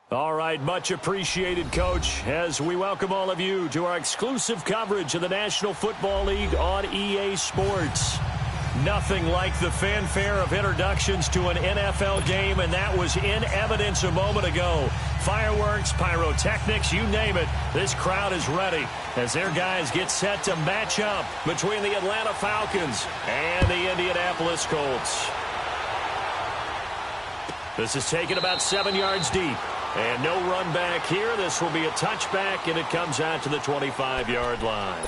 All right, much appreciated, Coach, as we welcome all of you to our exclusive coverage of the National Football League on EA Sports. Nothing like the fanfare of introductions to an NFL game, and that was in evidence a moment ago. Fireworks, pyrotechnics, you name it, this crowd is ready as their guys get set to match up between the Atlanta Falcons and the Indianapolis Colts. This is taken about 7 yards deep. And no run back here. This will be a touchback, and it comes out to the 25-yard line.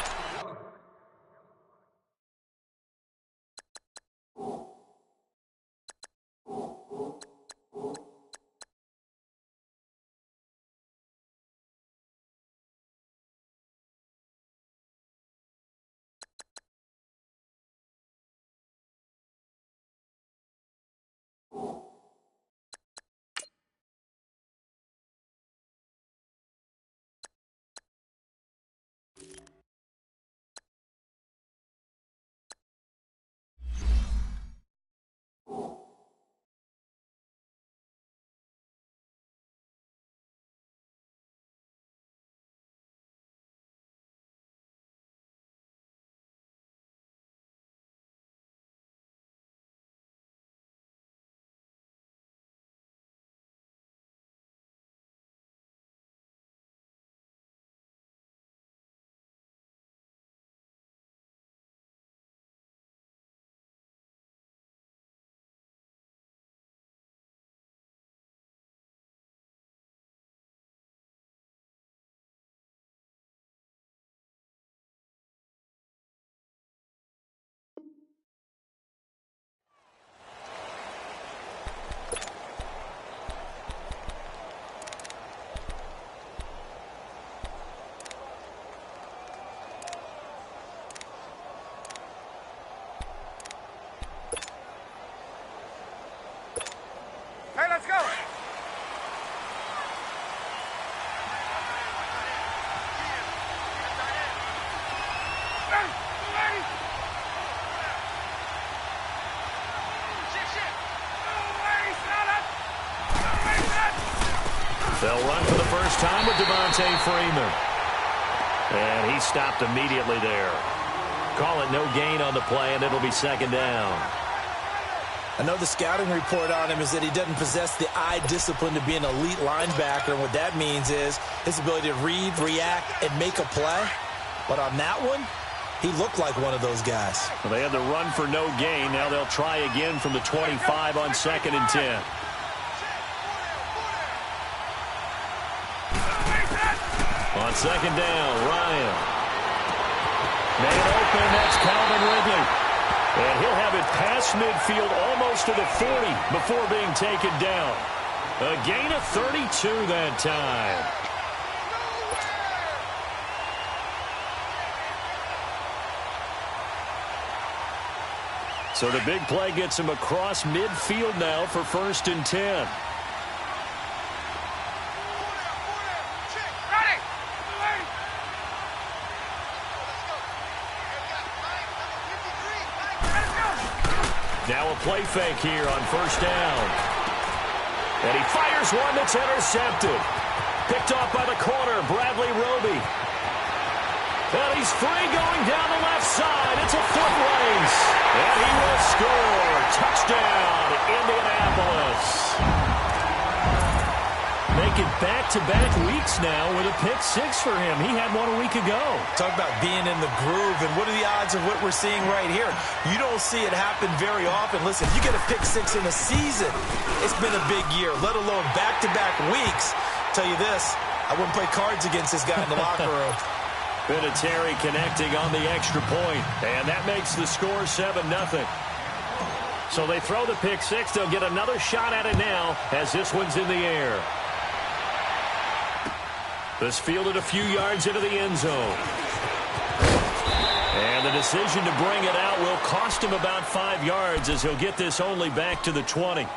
They'll run for the first time with Devontae Freeman. And he stopped immediately there. Call it no gain on the play, and it'll be second down. I know the scouting report on him is that he doesn't possess the eye discipline to be an elite linebacker. And what that means is his ability to read, react, and make a play. But on that one, he looked like one of those guys. Well, they had the run for no gain. Now they'll try again from the 25 on 2nd and 10. On On second down, Ryan. Made open, that's Calvin Ridley. And he'll have it past midfield almost to the 40 before being taken down. A gain of 32 that time. So the big play gets him across midfield now for 1st and 10. Now a play fake here on 1st down. And he fires one that's intercepted. Picked off by the corner, Bradley Roby. And he's free going down the left side. It's a foot race. And he will score. Touchdown, Indianapolis. Making back-to-back weeks now with a pick 6 for him. He had one a week ago. Talk about being in the groove, and what are the odds of what we're seeing right here? You don't see it happen very often. Listen, you get a pick 6 in a season, it's been a big year, let alone back-to-back weeks. Tell you this, I wouldn't play cards against this guy in the locker room. Vinatieri connecting on the extra point, and that makes the score 7-0. So they throw the pick 6. They'll get another shot at it now as this one's in the air. This fielded a few yards into the end zone. And the decision to bring it out will cost him about 5 yards as he'll get this only back to the 20.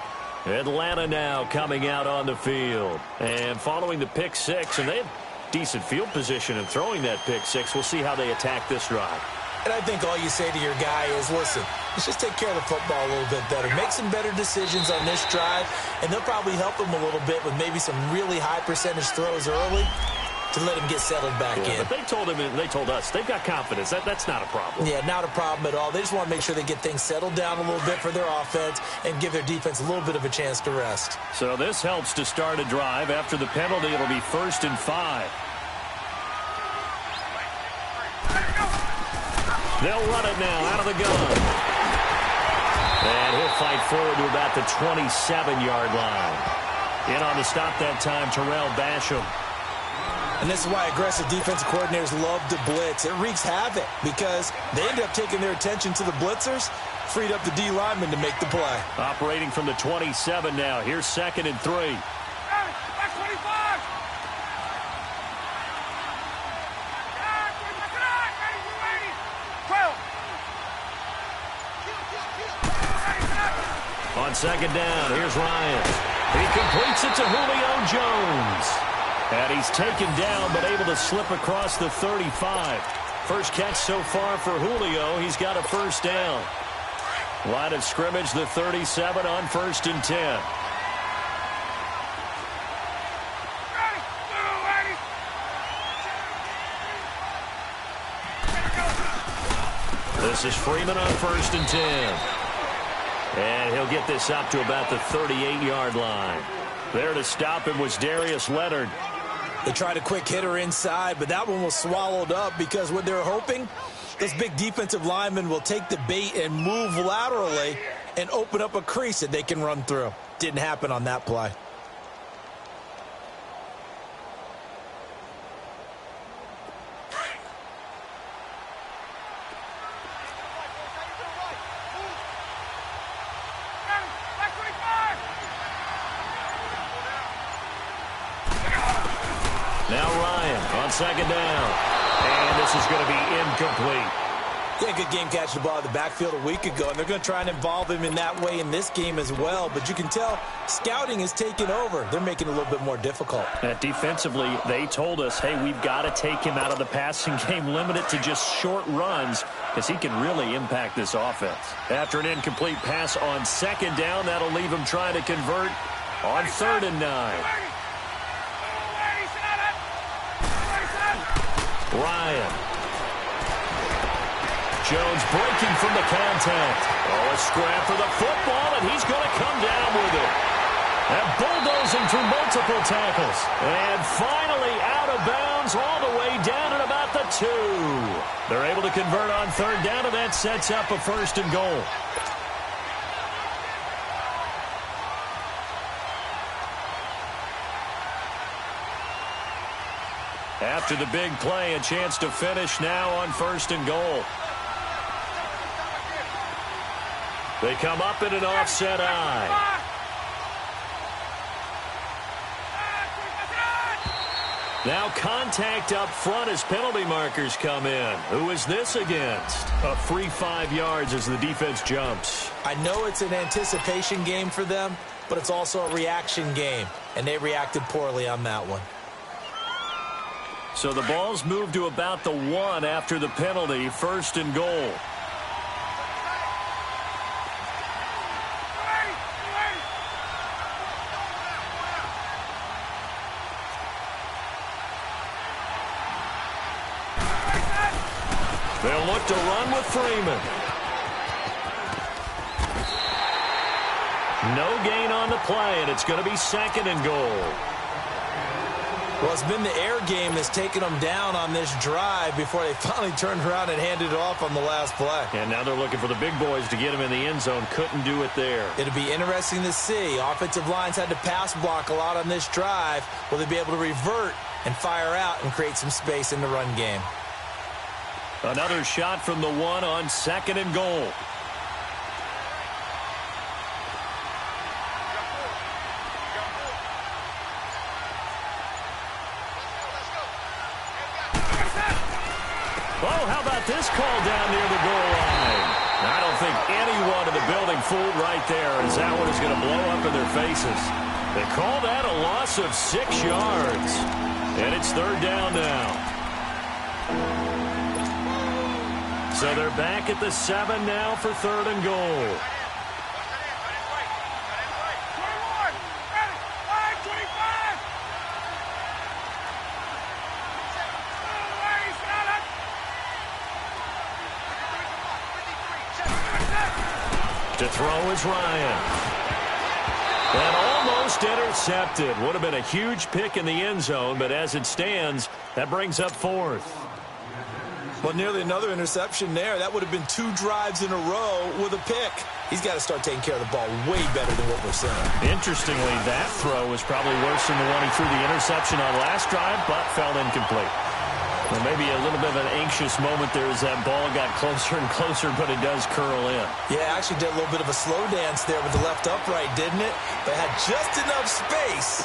Atlanta now coming out on the field. And following the pick 6, and they have decent field position in throwing that pick 6. We'll see how they attack this drive. And I think all you say to your guy is, listen, let's just take care of the football a little bit better. Make some better decisions on this drive, and they'll probably help him a little bit with maybe some really high percentage throws early to let him get settled back in. But they told him, and they told us, they've got confidence. That's not a problem. Yeah, not a problem at all. They just want to make sure they get things settled down a little bit for their offense and give their defense a little bit of a chance to rest. So this helps to start a drive. After the penalty, it'll be 1st and 5. They'll run it now out of the gun. And he'll fight forward to about the 27-yard line. In on the stop that time, Terrell Basham. And this is why aggressive defensive coordinators love to blitz. It wreaks havoc because they end up taking their attention to the blitzers, freed up the D lineman to make the play. Operating from the 27 now. Here's 2nd and 3. On 2nd down, here's Ryan. He completes it to Julio Jones. And he's taken down, but able to slip across the 35. First catch so far for Julio. He's got a 1st down. Line of scrimmage, the 37 on 1st and 10. This is Freeman on 1st and 10. And he'll get this up to about the 38-yard line. There to stop him was Darius Leonard. They tried a quick hitter inside, but that one was swallowed up because what they're hoping, those big defensive linemen will take the bait and move laterally and open up a crease that they can run through. Didn't happen on that play. Now Ryan on 2nd down. And this is going to be incomplete. Yeah, good game catching the ball in the backfield a week ago, and they're going to try and involve him in that way in this game as well. But you can tell scouting is taking over. They're making it a little bit more difficult. Defensively, they told us, hey, we've got to take him out of the passing game, limit it to just short runs, because he can really impact this offense. After an incomplete pass on 2nd down, that'll leave him trying to convert on 3rd and 9. Ryan. Jones breaking from the contact. Oh, a scrap for the football, and he's going to come down with it. And bulldozing through multiple tackles. And finally out of bounds all the way down at about the 2. They're able to convert on 3rd down, and that sets up a 1st and goal. After the big play, a chance to finish now on 1st and goal. They come up in an offset eye. Now contact up front as penalty markers come in. Who is this against? A free 5 yards as the defense jumps. I know it's an anticipation game for them, but it's also a reaction game, and they reacted poorly on that one. So the ball's moved to about the 1 after the penalty, 1st and goal. They'll look to run with Freeman. No gain on the play, and it's going to be 2nd and goal. Well, it's been the air game that's taken them down on this drive before they finally turned around and handed it off on the last play. And now they're looking for the big boys to get him in the end zone. Couldn't do it there. It'll be interesting to see. Offensive lines had to pass block a lot on this drive. Will they be able to revert and fire out and create some space in the run game? Another shot from the 1 on 2nd and goal. Oh, how about this call down near the goal line? I don't think anyone in the building fooled right there, as that one is going to blow up in their faces. They call that a loss of 6 yards. And it's 3rd down now. So they're back at the 7 now for 3rd and goal. To throw is Ryan. And almost intercepted. Would have been a huge pick in the end zone, but as it stands, that brings up 4th. Well, nearly another interception there. That would have been 2 drives in a row with a pick. He's got to start taking care of the ball way better than what we're seeing. Interestingly, that throw was probably worse than the one he threw the interception on last drive, but fell incomplete. Well, maybe a little bit of an anxious moment there as that ball got closer and closer, but it does curl in. Yeah, actually did a little bit of a slow dance there with the left upright, didn't it? But had just enough space,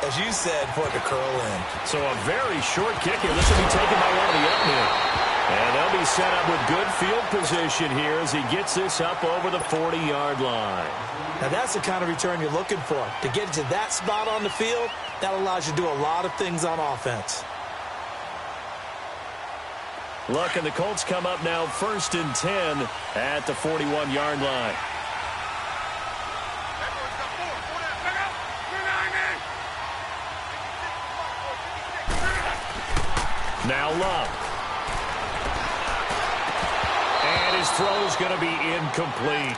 as you said, for it to curl in. So a very short kick here. This will be taken by one of the up men. And they'll be set up with good field position here as he gets this up over the 40-yard line. Now, that's the kind of return you're looking for. To get to that spot on the field, that allows you to do a lot of things on offense. Look, and the Colts come up now 1st and 10 at the 41-yard line. Now Love. And his throw is going to be incomplete.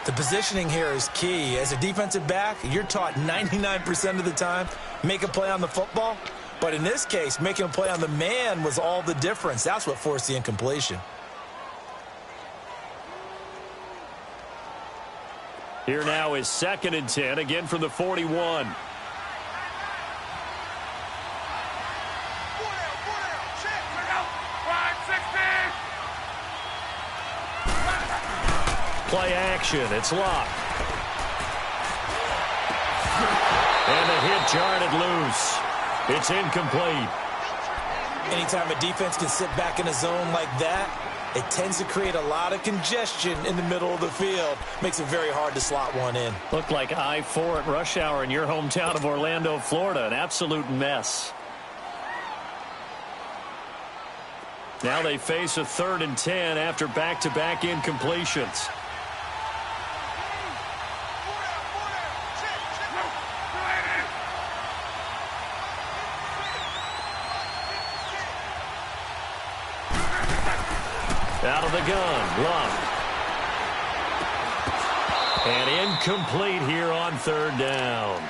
The positioning here is key. As a defensive back, you're taught 99% of the time, make a play on the football. But in this case, making a play on the man was all the difference. That's what forced the incompletion. Here now is 2nd and 10, again from the 41. Play action. It's locked. And the hit jarred it loose. It's incomplete. Anytime a defense can sit back in a zone like that, it tends to create a lot of congestion in the middle of the field. Makes it very hard to slot one in. Looked like I-4 at rush hour in your hometown of Orlando, Florida. An absolute mess. Now they face a 3rd and 10 after back-to-back incompletions. Out of the gun, Love. And incomplete here on 3rd down.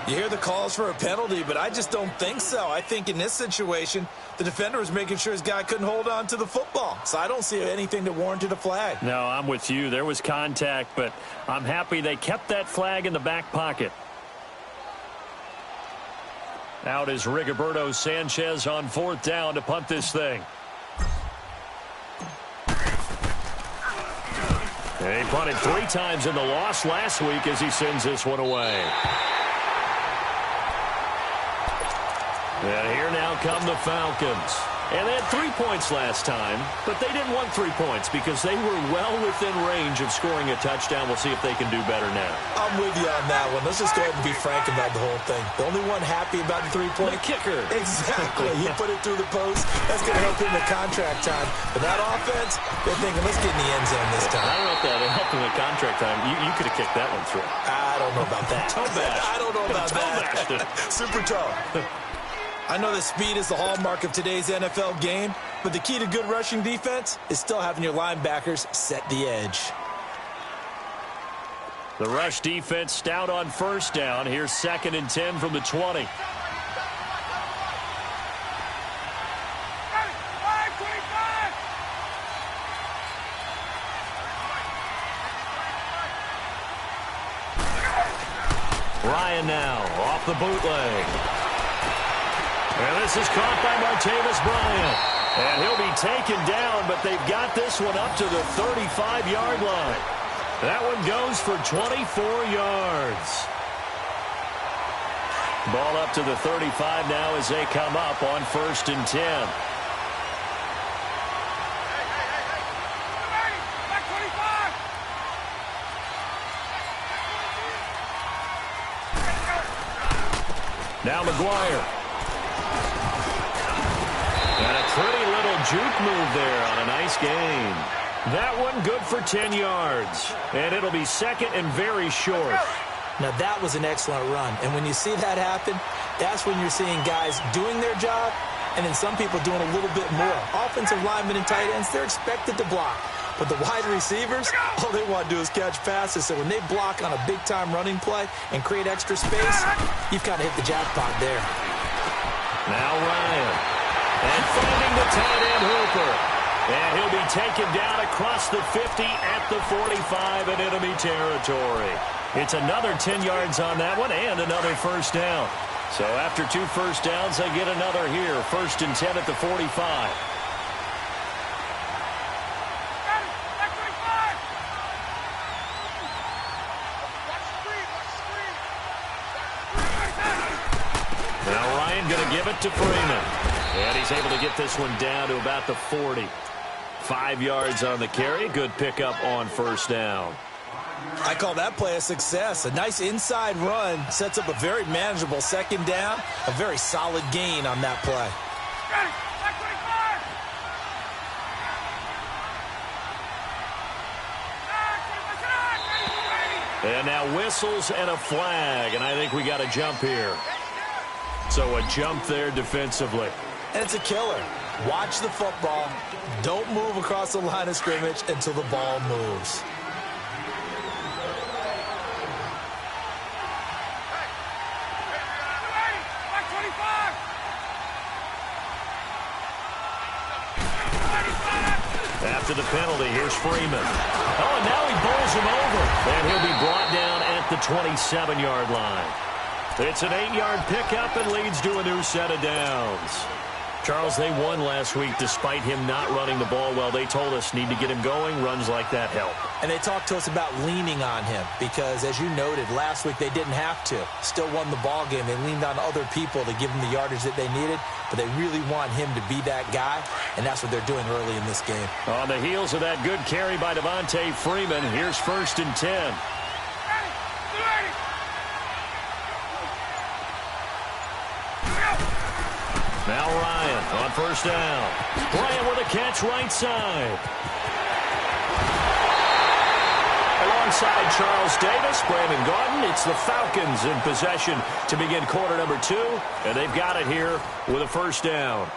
You hear the calls for a penalty, but I just don't think so. I think in this situation, the defender was making sure his guy couldn't hold on to the football. So I don't see anything that warranted a flag. No, I'm with you. There was contact, but I'm happy they kept that flag in the back pocket. Out is Rigoberto Sanchez on 4th down to punt this thing. And he punted 3 times in the loss last week as he sends this one away. And here now come the Falcons. And they had 3 points last time, but they didn't want 3 points because they were well within range of scoring a touchdown. We'll see if they can do better now. I'm with you on that one. Let's just go ahead and be frank about the whole thing. The only one happy about the 3-point. The kicker. Exactly. He put it through the post. That's going to help him in contract time. But that offense, they're thinking, let's get in the end zone this time. I don't know if that helped him in contract time. You could have kicked that one through. I don't know about that. Toe bash. I don't know about that. Super toe. I know that speed is the hallmark of today's NFL game, but the key to good rushing defense is still having your linebackers set the edge. The rush defense stout on 1st down. Here's 2nd and 10 from the 20. Ryan now off the bootleg. And this is caught by Martavis Bryant. And he'll be taken down, but they've got this one up to the 35-yard line. That one goes for 24 yards. Ball up to the 35 now as they come up on 1st and 10. Now McGuire. And a pretty little juke move there on a nice gain. That one good for 10 yards. And it'll be 2nd and very short. Now that was an excellent run. And when you see that happen, that's when you're seeing guys doing their job and then some people doing a little bit more. Offensive linemen and tight ends, they're expected to block. But the wide receivers, all they want to do is catch passes. So when they block on a big-time running play and create extra space, you've kind of hit the jackpot there. Now Ryan. And finding the tight end Hooper. And he'll be taken down across the 50 at the 45 in enemy territory. It's another 10 yards on that one and another 1st down. So after 2 first downs, they get another here. 1st and 10 at the 45. Now Ryan going to give it to Freeman. And he's able to get this one down to about the 40. 5 yards on the carry. Good pickup on 1st down. I call that play a success. A nice inside run sets up a very manageable 2nd down. A very solid gain on that play. And now whistles and a flag. And I think we got a jump here. So a jump there defensively. And it's a killer. Watch the football. Don't move across the line of scrimmage until the ball moves. After the penalty, here's Freeman. Oh, and now he bowls him over. And he'll be brought down at the 27-yard line. It's an 8-yard pickup and leads to a new set of downs. Charles, they won last week despite him not running the ball well. They told us need to get him going. Runs like that help. And they talked to us about leaning on him because, as you noted, last week they didn't have to. Still won the ball game. They leaned on other people to give them the yardage that they needed, but they really want him to be that guy, and that's what they're doing early in this game. On the heels of that good carry by Devontae Freeman, here's 1st and 10. Now Ryan on 1st down. Ryan with a catch right side. Alongside Charles Davis, Brandon Gaudin, it's the Falcons in possession to begin quarter number 2. And they've got it here with a 1st down.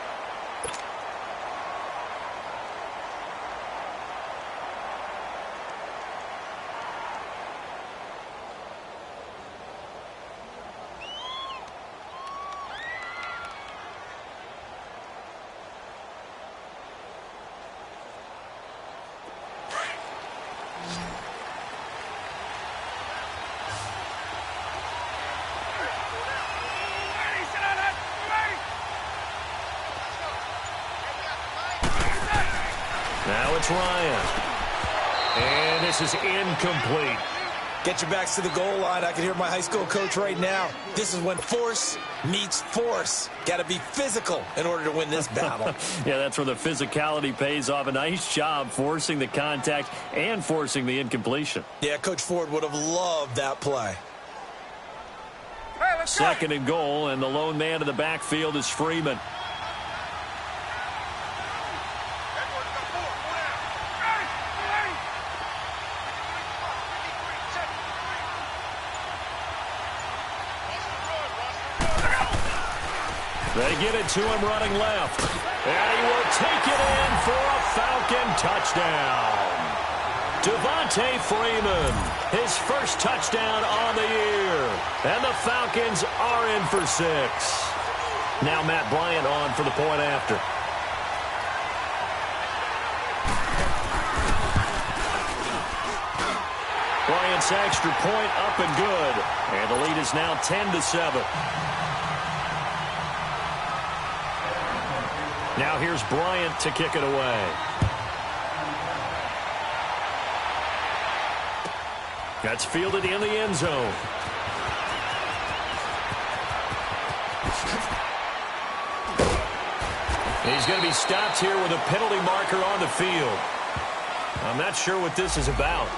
it's Ryan. And this is incomplete. Get your backs to the goal line. I can hear my high school coach right now. This is when force meets force. Got to be physical in order to win this battle. Yeah, that's where the physicality pays off. A nice job forcing the contact and forcing the incompletion. Yeah, Coach Ford would have loved that play. Hey, second and goal, and the lone man in the backfield is Freeman. They get it to him running left. And he will take it in for a Falcon touchdown. Devontae Freeman, his first touchdown on the year. And the Falcons are in for 6. Now Matt Bryant on for the point after. Bryant's extra point up and good. And the lead is now 10-7. Now here's Bryant to kick it away. That's fielded in the end zone. He's going to be stopped here with a penalty marker on the field. I'm not sure what this is about.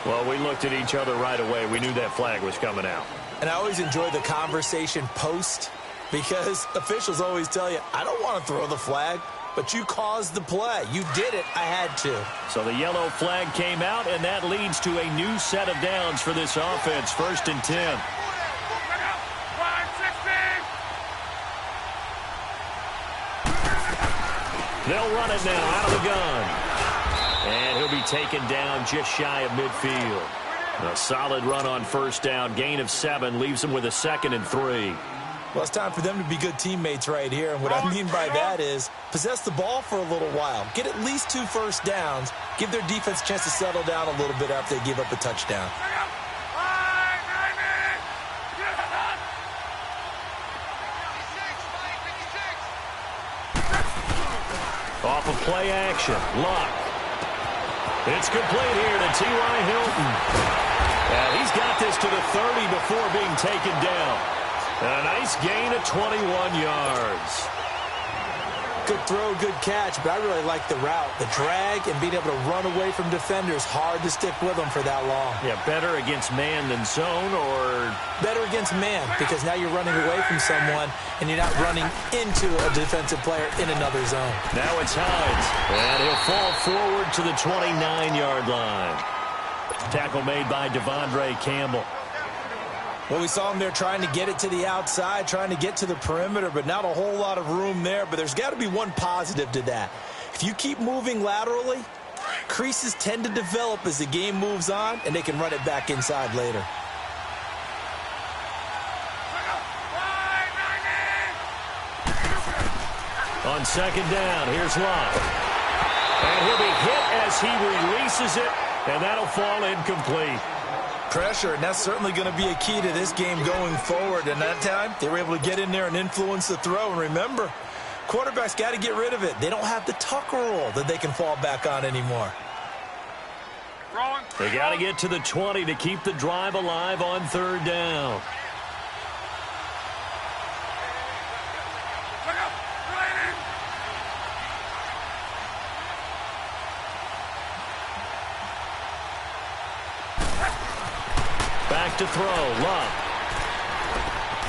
Well, we looked at each other right away. We knew that flag was coming out. And I always enjoy the conversation post, because officials always tell you, I don't want to throw the flag, but you caused the play. You did it. I had to. So the yellow flag came out, and that leads to a new set of downs for this offense. 1st and 10. They'll run it now out of the gun. And he'll be taken down just shy of midfield. A solid run on 1st down. Gain of 7 leaves them with a 2nd and 3. Well, it's time for them to be good teammates right here. And what I mean by that is possess the ball for a little while. Get at least 2 first downs. Give their defense a chance to settle down a little bit after they give up a touchdown. Off of play action. Luck. It's complete here to T.Y. Hilton. And he's got this to the 30 before being taken down. A nice gain of 21 yards. Good throw, good catch, but I really like the route. The drag and being able to run away from defenders, hard to stick with them for that long. Yeah, better against man than zone, or? Better against man, because now you're running away from someone and you're not running into a defensive player in another zone. Now it's Hines, and he'll fall forward to the 29-yard line. Tackle made by Devondre Campbell. Well, we saw him there trying to get it to the outside, trying to get to the perimeter, but not a whole lot of room there. But there's got to be one positive to that. If you keep moving laterally, creases tend to develop as the game moves on, and they can run it back inside later. On 2nd down, here's Love. And he'll be hit as he releases it, and that'll fall incomplete. Pressure, and that's certainly going to be a key to this game going forward. And that time, they were able to get in there and influence the throw. And remember, quarterbacks got to get rid of it. They don't have the tuck rule that they can fall back on anymore. They got to get to the 20 to keep the drive alive on 3rd down. Back to throw. Love.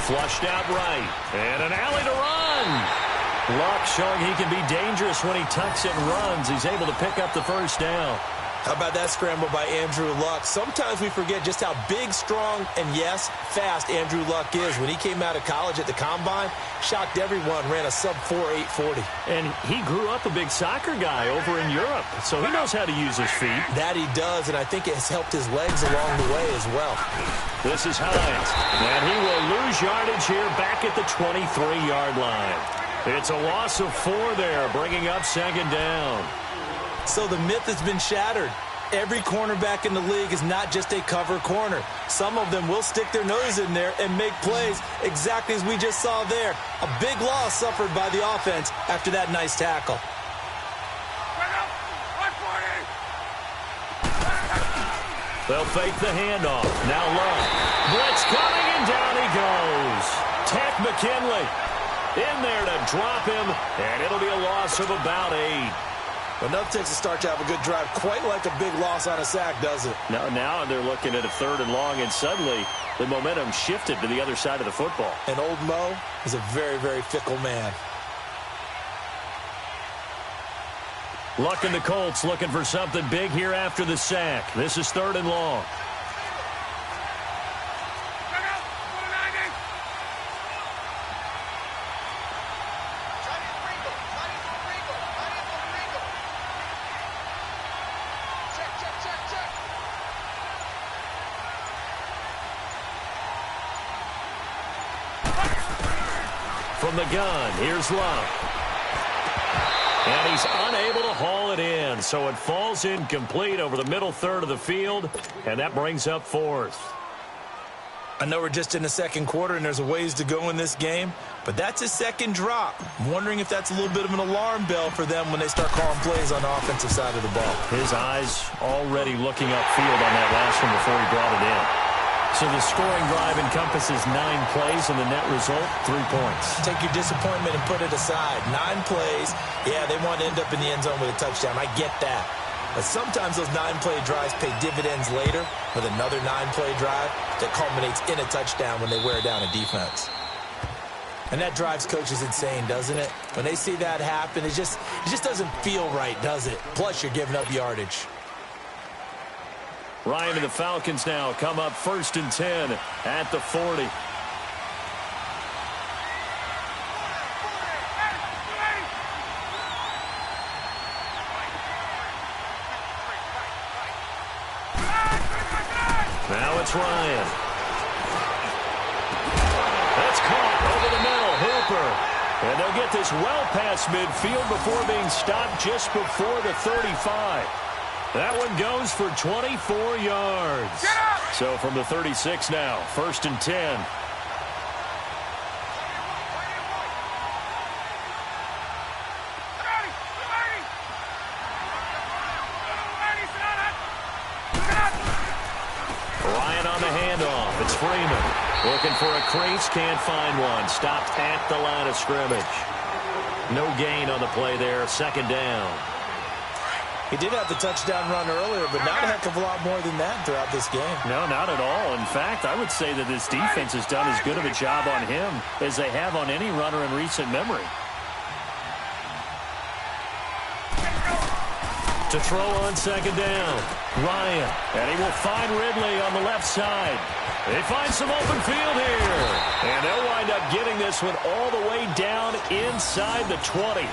Flushed out right. And an alley to run. Luck showing he can be dangerous when he tucks it and runs. He's able to pick up the 1st down. How about that scramble by Andrew Luck? Sometimes we forget just how big, strong, and yes, fast Andrew Luck is. When he came out of college at the Combine, shocked everyone, ran a sub-4 840. And he grew up a big soccer guy over in Europe, so he knows how to use his feet. That he does, and I think it has helped his legs along the way as well. This is Hines, and he will lose yardage here back at the 23-yard line. It's a loss of 4 there, bringing up 2nd down. So the myth has been shattered. Every cornerback in the league is not just a cover corner. Some of them will stick their nose in there and make plays exactly as we just saw there. A big loss suffered by the offense after that nice tackle. They'll fake the handoff. Now Love. Blitz coming, and down he goes. Ted McKinley in there to drop him, and it'll be a loss of about 8. Well, nothing takes a start to have a good drive, quite like a big loss on a sack, does it? Now they're looking at a 3rd and long, and suddenly the momentum shifted to the other side of the football. And old Mo is a very, very fickle man. Luck in the Colts looking for something big here after the sack. This is 3rd and long. From the gun, here's Love. And he's unable to haul it in, so it falls incomplete over the middle 3rd of the field, and that brings up 4th. I know we're just in the 2nd quarter and there's a ways to go in this game, but that's his 2nd drop. I'm wondering if that's a little bit of an alarm bell for them when they start calling plays on the offensive side of the ball. His eyes already looking upfield on that last one before he brought it in. So the scoring drive encompasses 9 plays, and the net result, 3 points. Take your disappointment and put it aside. 9 plays. Yeah, they want to end up in the end zone with a touchdown. I get that. But sometimes those 9-play drives pay dividends later with another 9-play drive that culminates in a touchdown when they wear down a defense. And that drives coaches insane, doesn't it? When they see that happen, it just doesn't feel right, does it? Plus, you're giving up yardage. Ryan and the Falcons now come up 1st and 10 at the 40. Now it's Ryan. That's caught over the middle. Hooper. And they'll get this well past midfield before being stopped just before the 35. That one goes for 24 yards. So from the 36 now, 1st and 10. Ryan on the handoff. It's Freeman. Looking for a crease, can't find one. Stopped at the line of scrimmage. No gain on the play there, 2nd down. He did have the touchdown run earlier, but not a heck of a lot more than that throughout this game. No, not at all. In fact, I would say that this defense has done as good of a job on him as they have on any runner in recent memory. To throw on 2nd down, Ryan, and he will find Ridley on the left side. They find some open field here, and they'll wind up getting this one all the way down inside the 20.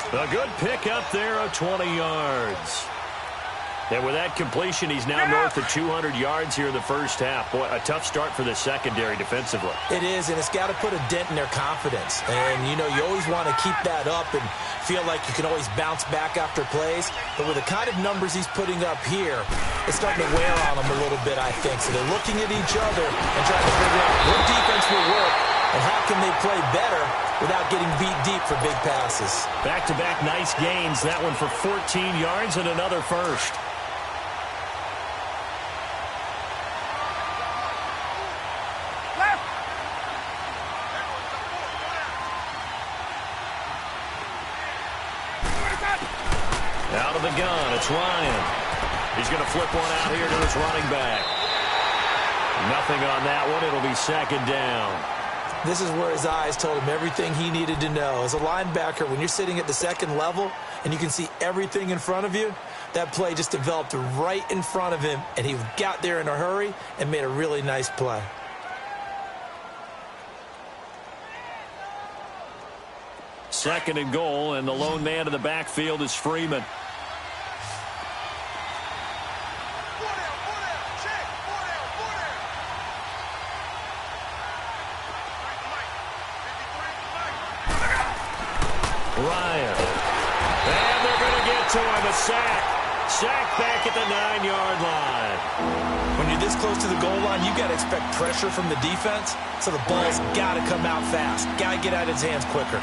A good pick up there of 20 yards. And with that completion, he's now north of 200 yards here in the 1st half. Boy, a tough start for the secondary defensively. It is, and it's got to put a dent in their confidence. And, you know, you always want to keep that up and feel like you can always bounce back after plays. But with the kind of numbers he's putting up here, it's starting to wear on them a little bit, I think. So they're looking at each other and trying to figure out what defense will work and how can they play better without getting beat deep for big passes. Back-to-back nice gains. That one for 14 yards and another first. Out of the gun, it's Ryan. He's going to flip one out here to his running back. Nothing on that one. It'll be 2nd down. This is where his eyes told him everything he needed to know. As a linebacker, when you're sitting at the 2nd level and you can see everything in front of you, that play just developed right in front of him, and he got there in a hurry and made a really nice play. Second and goal, and the lone man in the backfield is Freeman. Ryan. And they're going to get to him. A sack. Sack back at the 9-yard line. When you're this close to the goal line, you got to expect pressure from the defense, so the ball's got to come out fast. Got to get out of his hands quicker.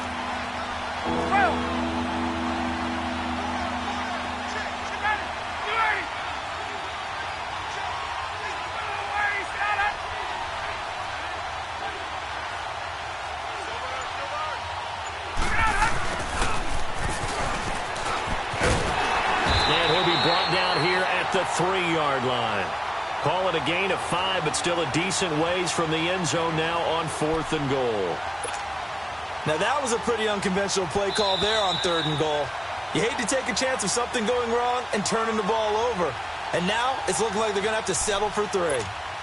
3-yard line. Call it a gain of 5, but still a decent ways from the end zone now on 4th and goal. Now that was a pretty unconventional play call there on 3rd and goal. You hate to take a chance of something going wrong and turning the ball over. And now it's looking like they're going to have to settle for 3.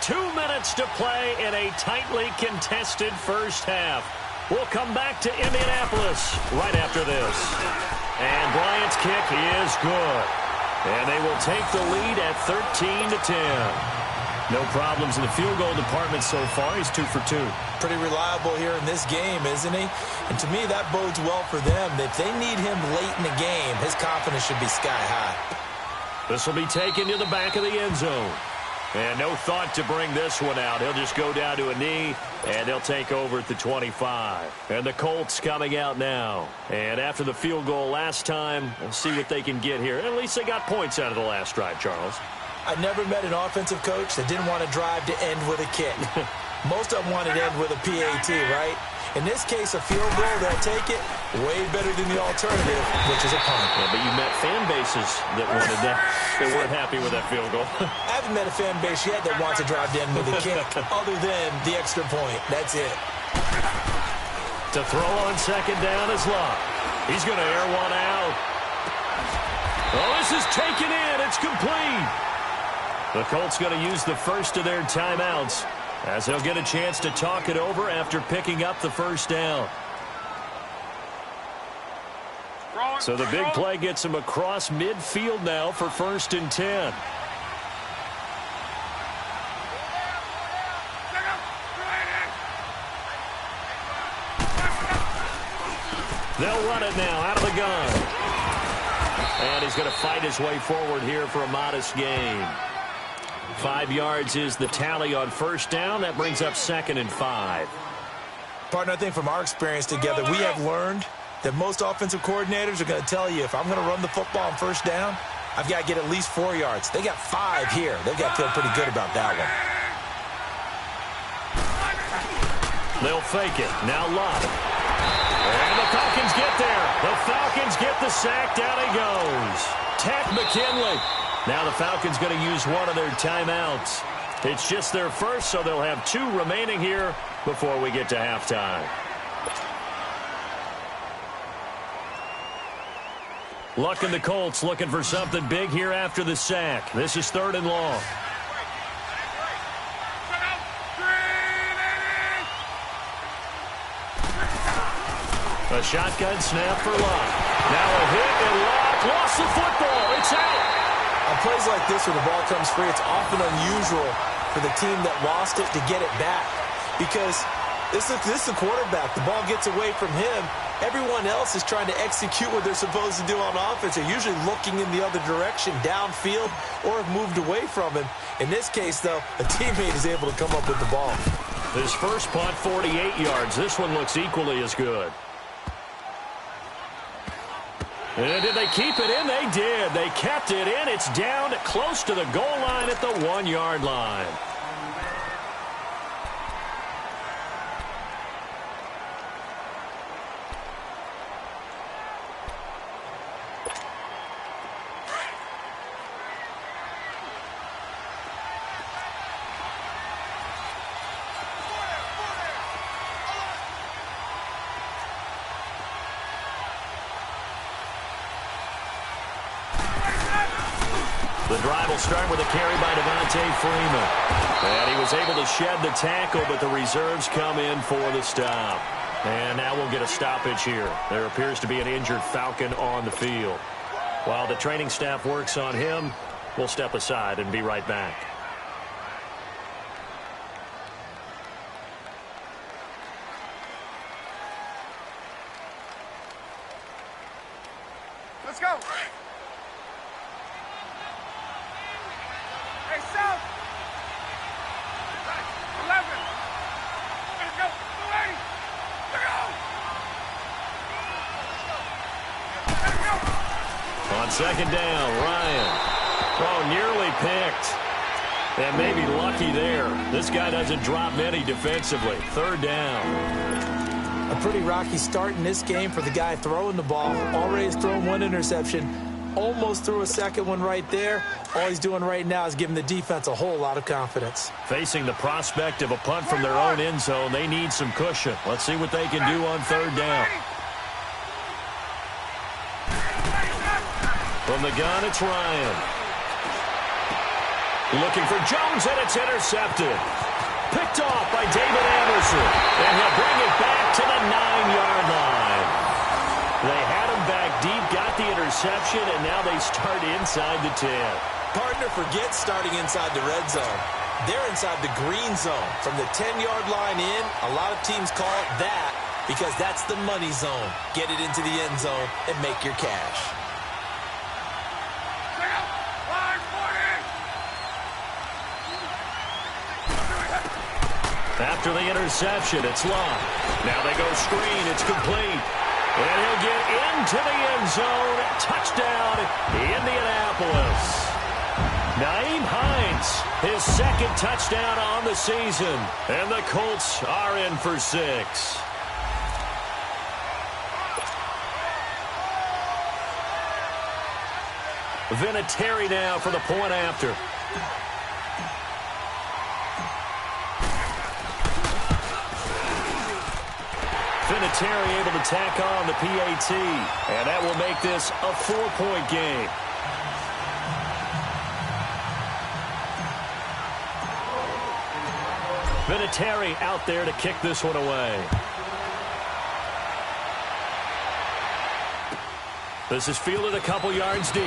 2 minutes to play in a tightly contested first half. We'll come back to Indianapolis right after this. And Bryant's kick is good. And they will take the lead at 13-10. No problems in the field goal department so far. He's 2 for 2. Pretty reliable here in this game, isn't he? And to me, that bodes well for them. If they need him late in the game, his confidence should be sky high. This will be taken to the back of the end zone. And no thought to bring this one out. He'll just go down to a knee, and they'll take over at the 25. And the Colts coming out now. And after the field goal last time, we'll see what they can get here. At least they got points out of the last drive, Charles. I never met an offensive coach that didn't want to drive to end with a kick. Most of them wanted to end with a PAT, right? In this case, a field goal, they'll take it way better than the alternative, which is a punt. Yeah, but you met fan bases that wanted that. They weren't happy with that field goal. I haven't met a fan base yet that wants to drive to end with a kick other than the extra point. That's it. To throw on 2nd down is Luck. He's going to air one out. Oh, this is taken in. It's complete. The Colts going to use the first of their timeouts as they'll get a chance to talk it over after picking up the first down. So the big play gets him across midfield now for 1st and 10. They'll run it now out of the gun. And he's going to fight his way forward here for a modest gain. 5 yards is the tally on 1st down. That brings up 2nd and 5. Partner, I think from our experience together, we have learned that most offensive coordinators are going to tell you, if I'm going to run the football on 1st down, I've got to get at least 4 yards. They got 5 here. They've got to feel pretty good about that one. They'll fake it. Now Love. And the Falcons get there. The Falcons get the sack. Down he goes. Ted McKinley. Now the Falcons going to use one of their timeouts. It's just their first, so they'll have 2 remaining here before we get to halftime. Luck and the Colts looking for something big here after the sack. This is 3rd and long. A shotgun snap for Luck. Now a hit, and Luck lost the football. It's out. On plays like this where the ball comes free, it's often unusual for the team that lost it to get it back. Because this is the quarterback. The ball gets away from him. Everyone else is trying to execute what they're supposed to do on offense. They're usually looking in the other direction, downfield, or have moved away from him. In this case, though, a teammate is able to come up with the ball. His first punt, 48 yards. This one looks equally as good. And did they keep it in? They did. They kept it in. It's down close to the goal line at the 1-yard line. The drive will start with a carry by Devontae Freeman. And he was able to shed the tackle, but the reserves come in for the stop. And now we'll get a stoppage here. There appears to be an injured Falcon on the field. While the training staff works on him, we'll step aside and be right back. Let's go. Hey, South. 11. Let's go. 280. Let's go. On 2nd down, Ryan. Oh, nearly picked. And maybe lucky there. This guy doesn't drop many defensively. 3rd down. A pretty rocky start in this game for the guy throwing the ball. Already has thrown 1 interception. almost threw a second one right there. All he's doing right now is giving the defense a whole lot of confidence. Facing the prospect of a punt from their own end zone, they need some cushion. Let's see what they can do on third down. From the gun, it's Ryan. Looking for Jones, and it's intercepted. Picked off by David Anderson. And he'll bring it back to the 9-yard line. They had him back deep, got the interception, and now they start inside the 10. Partner, forget starting inside the red zone. They're inside the green zone. From the 10-yard line in, a lot of teams call it that because that's the money zone. Get it into the end zone and make your cash. After the interception, it's locked. Now they go screen. It's complete. And he'll get into the end zone. Touchdown, Indianapolis. Nyheim Hines, his second touchdown on the season. And the Colts are in for 6. Vinatieri now for the point after. Vinatieri able to tack on the PAT, and that will make this a 4-point game. Vinatieri out there to kick this one away. This is fielded a couple yards deep.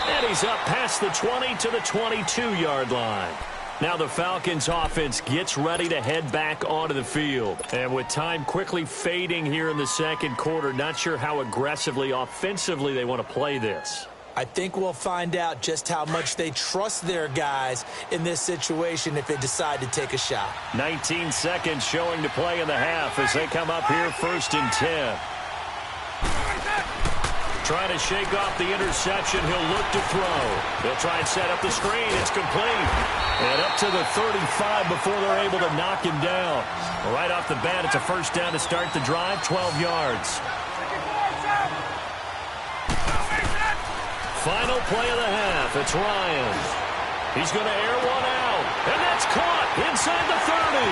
And he's up past the 20 to the 22-yard line. Now the Falcons offense gets ready to head back onto the field. And with time quickly fading here in the second quarter, not sure how aggressively, offensively they want to play this. I think we'll find out just how much they trust their guys in this situation if they decide to take a shot. 19 seconds showing to play in the half as they come up here 1st and 10. Trying to shake off the interception. He'll look to throw. He'll try and set up the screen. It's complete. And up to the 35 before they're able to knock him down. Right off the bat, it's a first down to start the drive, 12 yards. Final play of the half. It's Ryan. He's going to air one out. And that's caught inside the 30.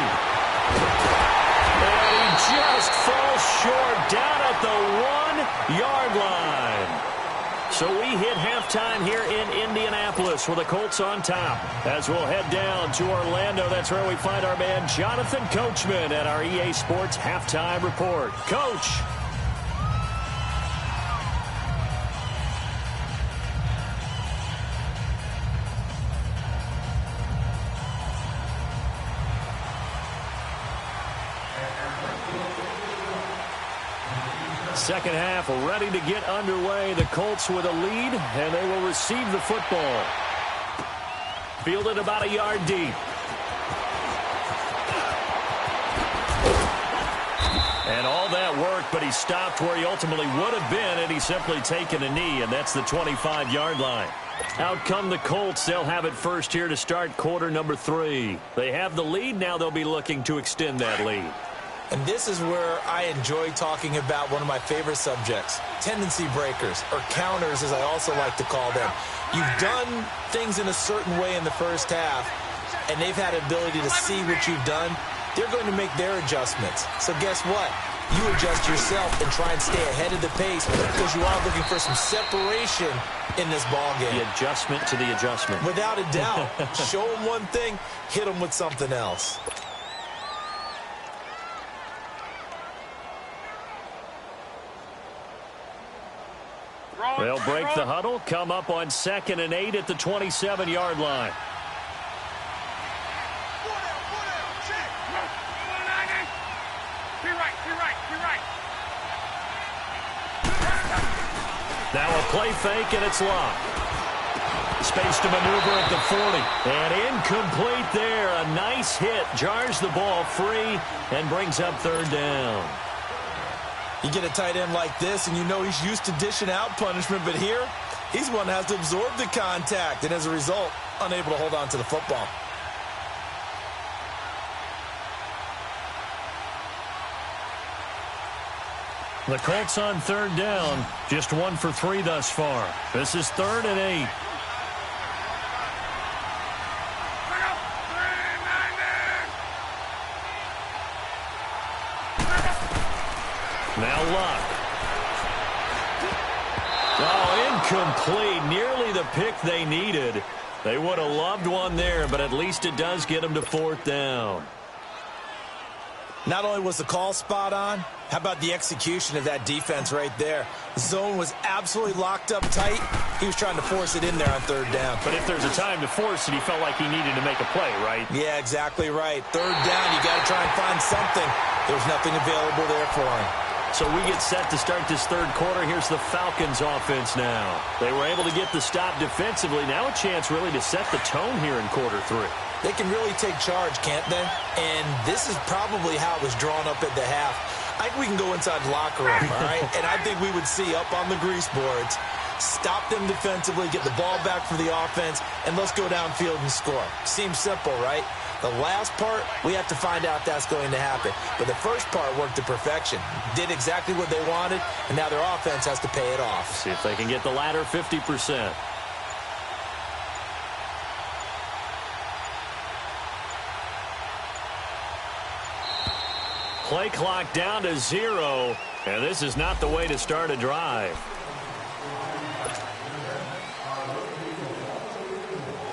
And he just falls short down at the 1-yard line. So we hit halftime here in Indianapolis with the Colts on top. As we'll head down to Orlando, that's where we find our man Jonathan Coachman at our EA Sports Halftime Report. Coach. Second half ready to get underway. The Colts with a lead, and they will receive the football. Fielded about a yard deep. And all that work, but he stopped where he ultimately would have been, and he's simply taken a knee, and that's the 25-yard line. Out come the Colts. They'll have it first here to start quarter number 3. They have the lead. Now they'll be looking to extend that lead. And this is where I enjoy talking about one of my favorite subjects, tendency breakers, or counters as I also like to call them. You've done things in a certain way in the first half, and they've had ability to see what you've done. They're going to make their adjustments. So guess what? You adjust yourself and try and stay ahead of the pace because you are looking for some separation in this ballgame. The adjustment to the adjustment. Without a doubt. Show them one thing, hit them with something else. They'll break the huddle, come up on 2nd and 8 at the 27-yard line. Now a play fake, and it's locked. Space to maneuver at the 40. And incomplete there. A nice hit. Jars the ball free and brings up 3rd down. You get a tight end like this, and you know he's used to dishing out punishment, but here, he's one that has to absorb the contact, and as a result, unable to hold on to the football. The Colts on third down, just 1 for 3 thus far. This is 3rd and 8. Now Luck. Oh, incomplete. Nearly the pick they needed. They would have loved one there, but at least it does get them to 4th down. Not only was the call spot on, how about the execution of that defense right there? The zone was absolutely locked up tight. He was trying to force it in there on 3rd down. But if there's a time to force it, he felt like he needed to make a play, right? Yeah, exactly right. 3rd down, you got to try and find something. There's nothing available there for him. So we get set to start this 3rd quarter. Here's the Falcons offense now. They were able to get the stop defensively. Now a chance really to set the tone here in quarter 3. They can really take charge, can't they? And this is probably how it was drawn up at the half. I think we can go inside the locker room, all right? And I think we would see up on the grease boards, stop them defensively, get the ball back for the offense, and let's go downfield and score. Seems simple, right? The last part, we have to find out if that's going to happen. But the first part worked to perfection. Did exactly what they wanted, and now their offense has to pay it off. See if they can get the latter 50%. Play clock down to 0, and this is not the way to start a drive.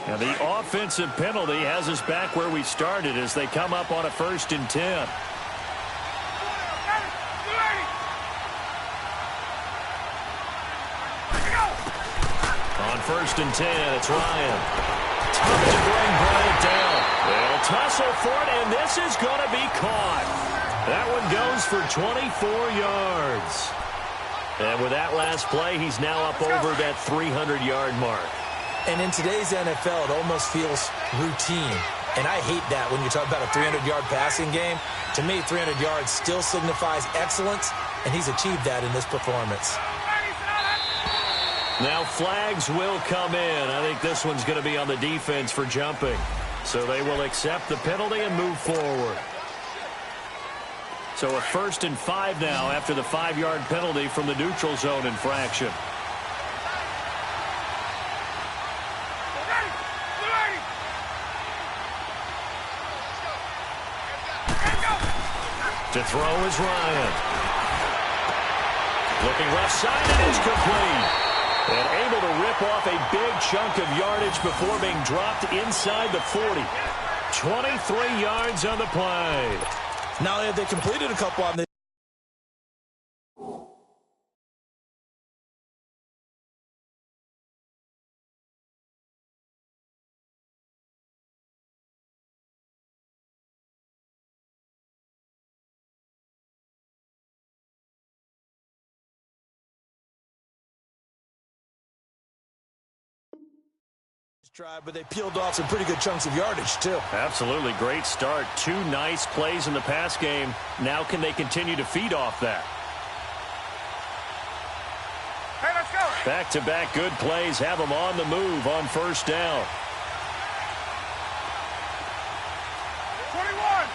Now the offensive penalty has us back where we started as they come up on a 1st and 10. On 1st and 10, it's Ryan. Tough to bring it down. They'll tussle for it, and this is going to be caught. That one goes for 24 yards. And with that last play, he's now up over that 300-yard mark. And in today's NFL, it almost feels routine. And I hate that when you talk about a 300-yard passing game. To me, 300 yards still signifies excellence, and he's achieved that in this performance. Now flags will come in. I think this one's going to be on the defense for jumping. So they will accept the penalty and move forward. So a 1st and 5 now after the 5-yard penalty from the neutral zone infraction. To throw is Ryan. Looking left side, and it's complete. And able to rip off a big chunk of yardage before being dropped inside the 40. 23 yards on the play. Now they completed a couple on the drive, but they peeled off some pretty good chunks of yardage, too. Absolutely. Great start. 2 nice plays in the pass game. Now can they continue to feed off that? Hey, let's go. Back-to-back good plays have them on the move on 1st down. 21.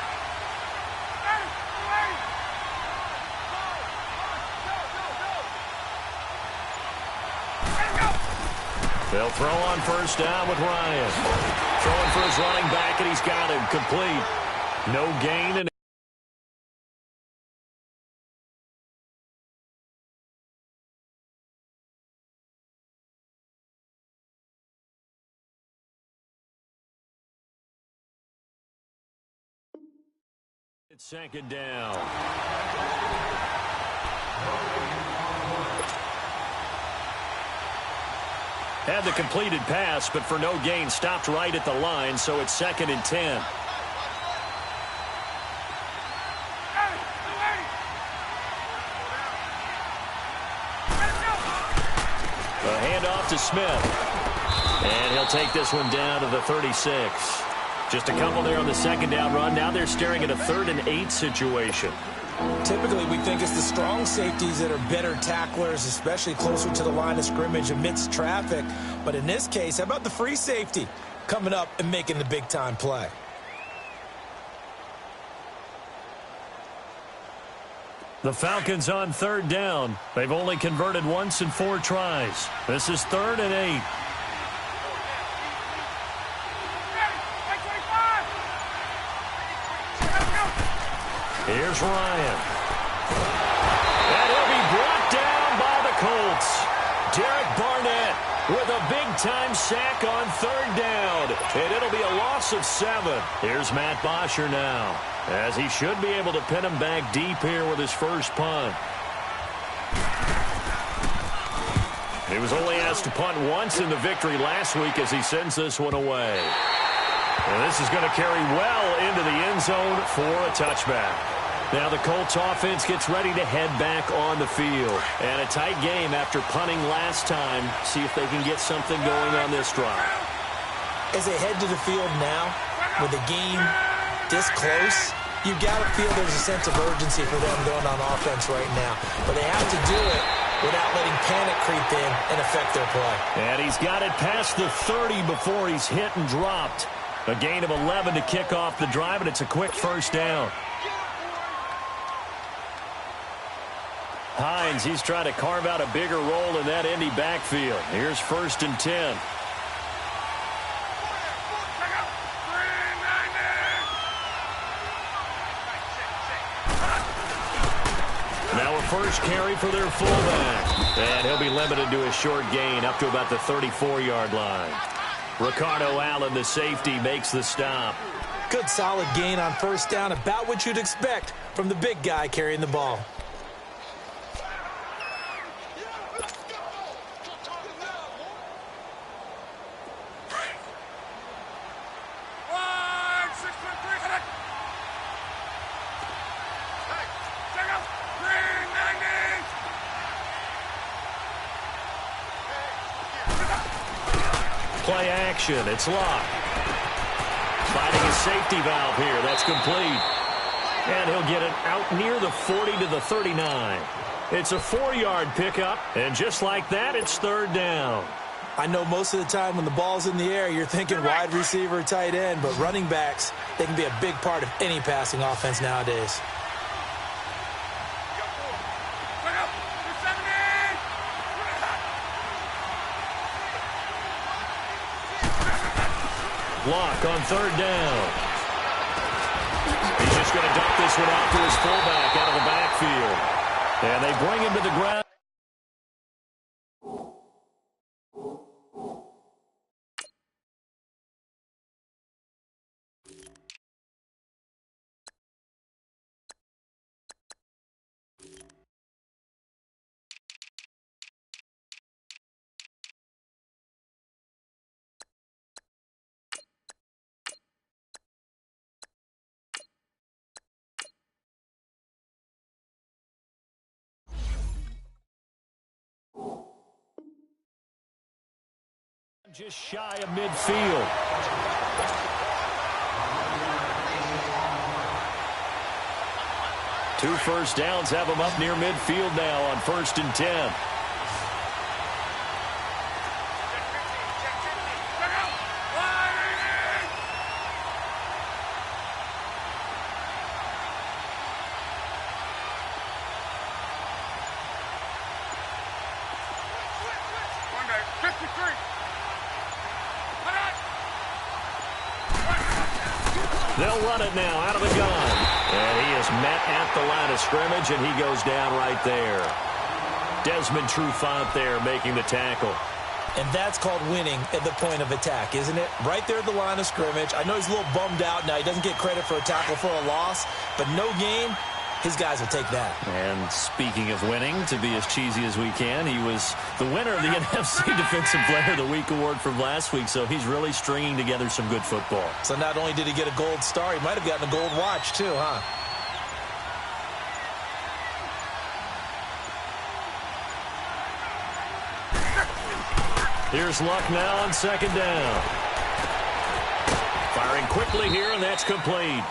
They'll throw on 1st down with Ryan. Throwing for his running back, and he's got him complete. No gain, and it's 2nd down. Had the completed pass, but for no gain, stopped right at the line, so it's 2nd and 10. A handoff to Smith. And he'll take this one down to the 36. Just a couple there on the 2nd down run. Now they're staring at a 3rd and 8 situation. Typically, we think it's the strong safeties that are better tacklers, especially closer to the line of scrimmage amidst traffic. But in this case, how about the free safety coming up and making the big-time play? The Falcons on third down. They've only converted once in 4 tries. This is 3rd and 8. Here's Ryan. And he'll be brought down by the Colts. Derek Barnett with a big-time sack on 3rd down. And it'll be a loss of 7. Here's Matt Bosher now, as he should be able to pin him back deep here with his first punt. He was only asked to punt once in the victory last week as he sends this one away. And this is going to carry well into the end zone for a touchback. Now the Colts offense gets ready to head back on the field. And a tight game after punting last time. See if they can get something going on this drive. As they head to the field now, with the game this close, you got to feel there's a sense of urgency for them going on offense right now. But they have to do it without letting panic creep in and affect their play. And he's got it past the 30 before he's hit and dropped. A gain of 11 to kick off the drive, and it's a quick first down. Hines, he's trying to carve out a bigger role in that Indy backfield. Here's 1st and 10. Now a first carry for their fullback. And he'll be limited to a short gain up to about the 34-yard line. Ricardo Allen, the safety, makes the stop. Good solid gain on 1st down, about what you'd expect from the big guy carrying the ball. Play action. It's locked. Finding a safety valve here. That's complete. And he'll get it out near the 40 to the 39. It's a 4-yard pickup. And just like that, it's 3rd down. I know most of the time when the ball's in the air, you're thinking wide receiver, tight end. But running backs, they can be a big part of any passing offense nowadays. Block on 3rd down. He's just going to dump this one out to his fullback out of the backfield. And they bring him to the ground. Just shy of midfield. Two first downs have him up near midfield now on 1st and 10. They'll run it now out of the gun. And he is met at the line of scrimmage, and he goes down right there. Desmond Trufant there making the tackle. And that's called winning at the point of attack, isn't it? Right there at the line of scrimmage. I know he's a little bummed out now. He doesn't get credit for a tackle for a loss, but no game, his guys will take that. And speaking of winning, to be as cheesy as we can, he was the winner of the NFC Defensive Player of the Week award from last week, so he's really stringing together some good football. So not only did he get a gold star, he might have gotten a gold watch too, huh? Here's Luck now on 2nd down. Firing quickly here, and that's complete.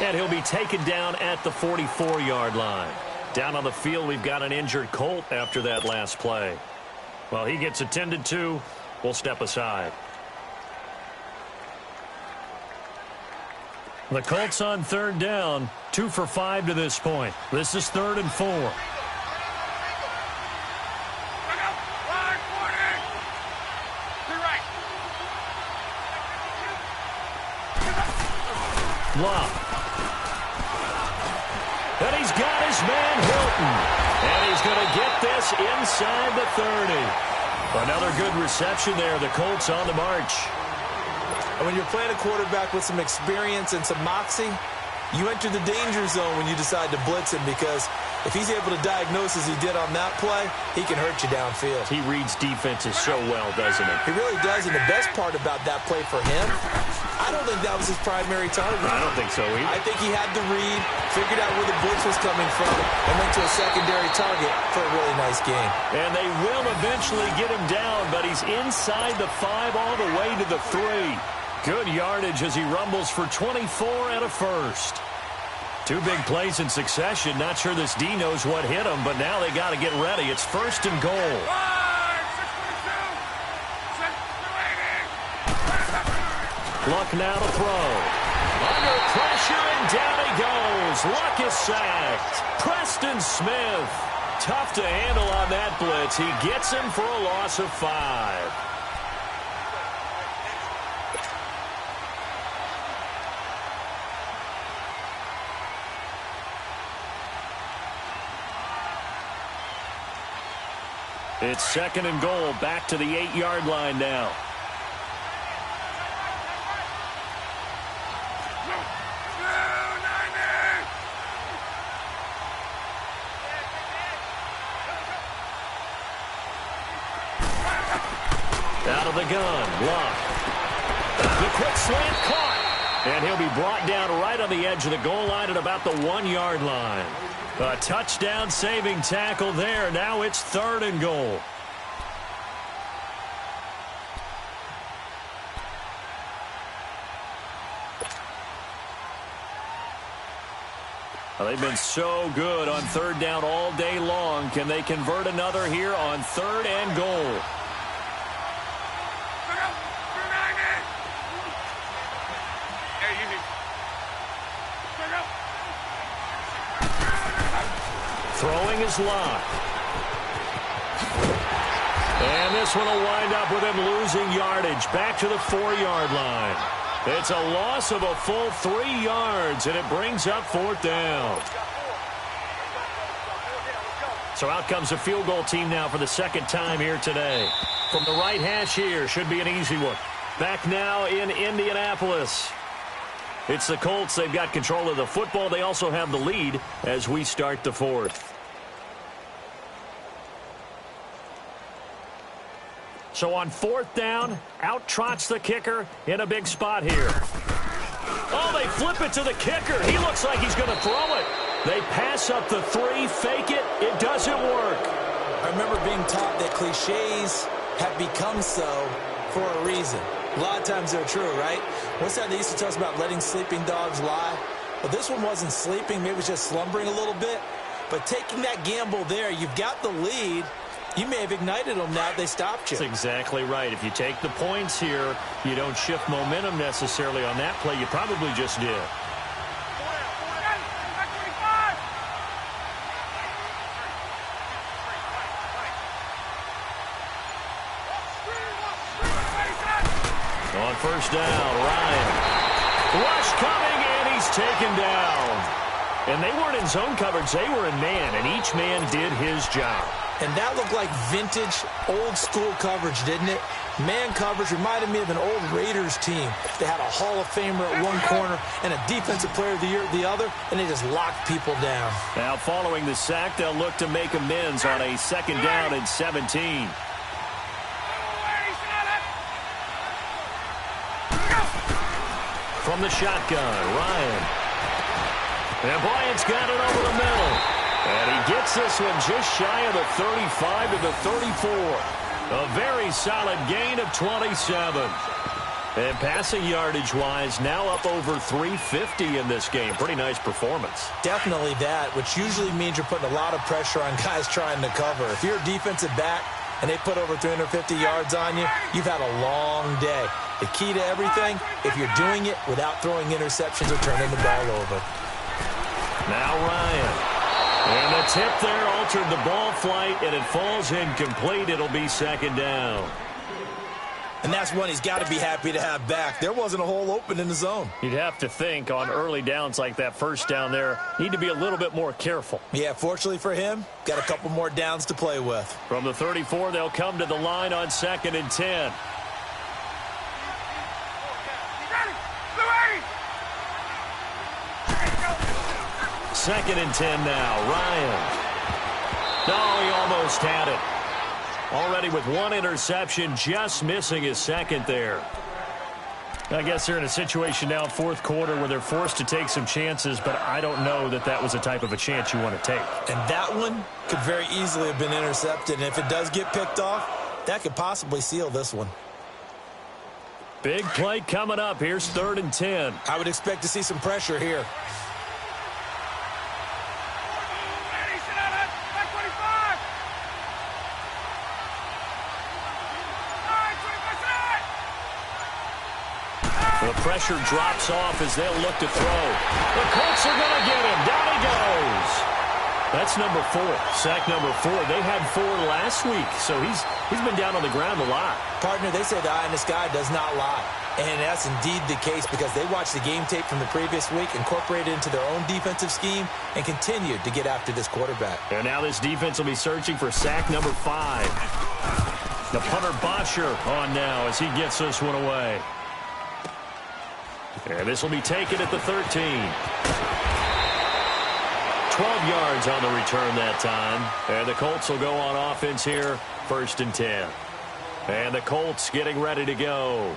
And he'll be taken down at the 44-yard line. Down on the field, we've got an injured Colt after that last play. Well, he gets attended to. We'll step aside. The Colts on 3rd down. 2 for 5 to this point. This is 3rd and 4. Love. And he's got his man Hilton. And he's going to get this inside the 30. Another good reception there. The Colts on the march. And when you're playing a quarterback with some experience and some moxie, you enter the danger zone when you decide to blitz him, because if he's able to diagnose as he did on that play, he can hurt you downfield. He reads defenses so well, doesn't he? He really does, and the best part about that play for him, I don't think that was his primary target. I don't think so either. I think he had to read, figured out where the blitz was coming from, and went to a secondary target for a really nice game. And they will eventually get him down, but he's inside the 5 all the way to the 3. Good yardage as he rumbles for 24 and a first. 2 big plays in succession. Not sure this D knows what hit him, but now they got to get ready. It's 1st and goal. Luck now to throw. Under pressure, and down he goes. Luck is sacked. Preston Smith. Tough to handle on that blitz. He gets him for a loss of 5. It's 2nd and goal, back to the 8-yard line now. Out of the gun, Luck. The quick slant caught. And he'll be brought down right on the edge of the goal line at about the 1-yard line. A touchdown saving tackle there. Now it's 3rd and goal. Well, they've been so good on 3rd down all day long. Can they convert another here on 3rd and goal? Throwing is Locke. And this one will wind up with him losing yardage. Back to the 4-yard line. It's a loss of a full 3 yards, and it brings up 4th down. So out comes a field goal team now for the 2nd time here today. From the right hash here, should be an easy one. Back now in Indianapolis. It's the Colts. They've got control of the football. They also have the lead as we start the 4th. So on 4th down, out trots the kicker in a big spot here. Oh, they flip it to the kicker. He looks like he's going to throw it. They pass up the 3, fake it. It doesn't work. I remember being taught that cliches have become so for a reason. A lot of times they're true, right? What's that they used to tell us about letting sleeping dogs lie? Well, this one wasn't sleeping. Maybe it was just slumbering a little bit. But taking that gamble there, you've got the lead. You may have ignited them now if they stopped you. That's exactly right. If you take the points here, you don't shift momentum necessarily on that play. You probably just did. On 1st down, Ryan. Rush coming, and he's taken down. And they weren't in zone coverage. They were in man, and each man did his job. And that looked like vintage, old-school coverage, didn't it? Man coverage reminded me of an old Raiders team. They had a Hall of Famer at one corner and a Defensive Player of the Year at the other, and they just locked people down. Now, following the sack, they'll look to make amends on a 2nd down and 17. From the shotgun, Ryan. And Bryant's got it over the middle. And he gets this one just shy of the 35 to the 34. A very solid gain of 27. And passing yardage-wise, now up over 350 in this game. Pretty nice performance. Definitely that, which usually means you're putting a lot of pressure on guys trying to cover. If you're a defensive back and they put over 350 yards on you, you've had a long day. The key to everything, if you're doing it without throwing interceptions or turning the ball over. Now Ryan. And the tip there altered the ball flight, and it falls incomplete. It'll be second down. And that's one he's got to be happy to have back. There wasn't a hole open in the zone. You'd have to think on early downs like that first down there, need to be a little bit more careful. Yeah, fortunately for him, got a couple more downs to play with. From the 34, they'll come to the line on 2nd and 10. Second and 10 now. Ryan. No, he almost had it. Already with one interception, just missing his second there. I guess they're in a situation now, fourth quarter, where they're forced to take some chances, but I don't know that that was the type of a chance you want to take. And that one could very easily have been intercepted, and if it does get picked off, that could possibly seal this one. Big play coming up. Here's 3rd and 10. I would expect to see some pressure here. The pressure drops off as they'll look to throw. The Colts are going to get him. Down he goes. That's number 4. Sack number 4. They had 4 last week, so he's been down on the ground a lot. Partner, they say the eye in the sky does not lie. And that's indeed the case because they watched the game tape from the previous week, incorporated it into their own defensive scheme, and continued to get after this quarterback. And now this defense will be searching for sack number 5. The punter Bosher on now as he gets this one away. And this will be taken at the 13. 12 yards on the return that time. And the Colts will go on offense here, 1st and 10. And the Colts getting ready to go.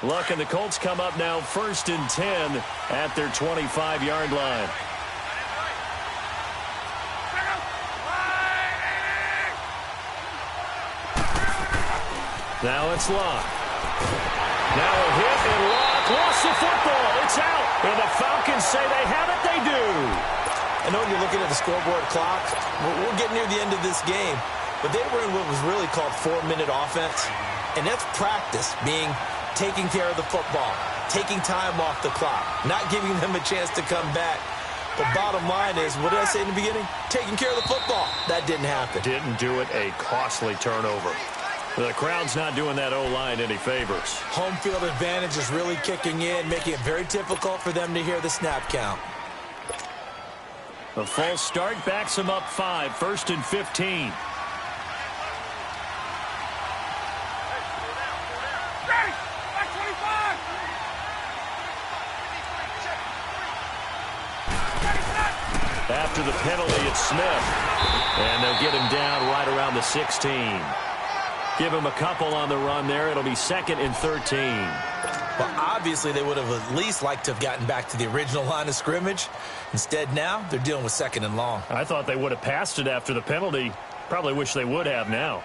Look, and the Colts come up now 1st and 10 at their 25-yard line. Now it's Locke. Now a hit and Locke lost the football. It's out. And the Falcons say they have it. They do. I know you're looking at the scoreboard clock. We're getting near the end of this game. But they were in what was really called 4-minute offense. And that's practice, being taking care of the football, taking time off the clock, not giving them a chance to come back. But bottom line is, what did I say in the beginning? Taking care of the football. That didn't happen. Didn't do it. A costly turnover. The crowd's not doing that O-line any favors. Home field advantage is really kicking in, making it very difficult for them to hear the snap count. The false start backs them up 5, 1st and 15. After the penalty, it's Smith. And they'll get him down right around the 16. Give him a couple on the run there. It'll be 2nd and 13. Well, obviously, they would have at least liked to have gotten back to the original line of scrimmage. Instead, now, they're dealing with 2nd and long. I thought they would have passed it after the penalty. Probably wish they would have now.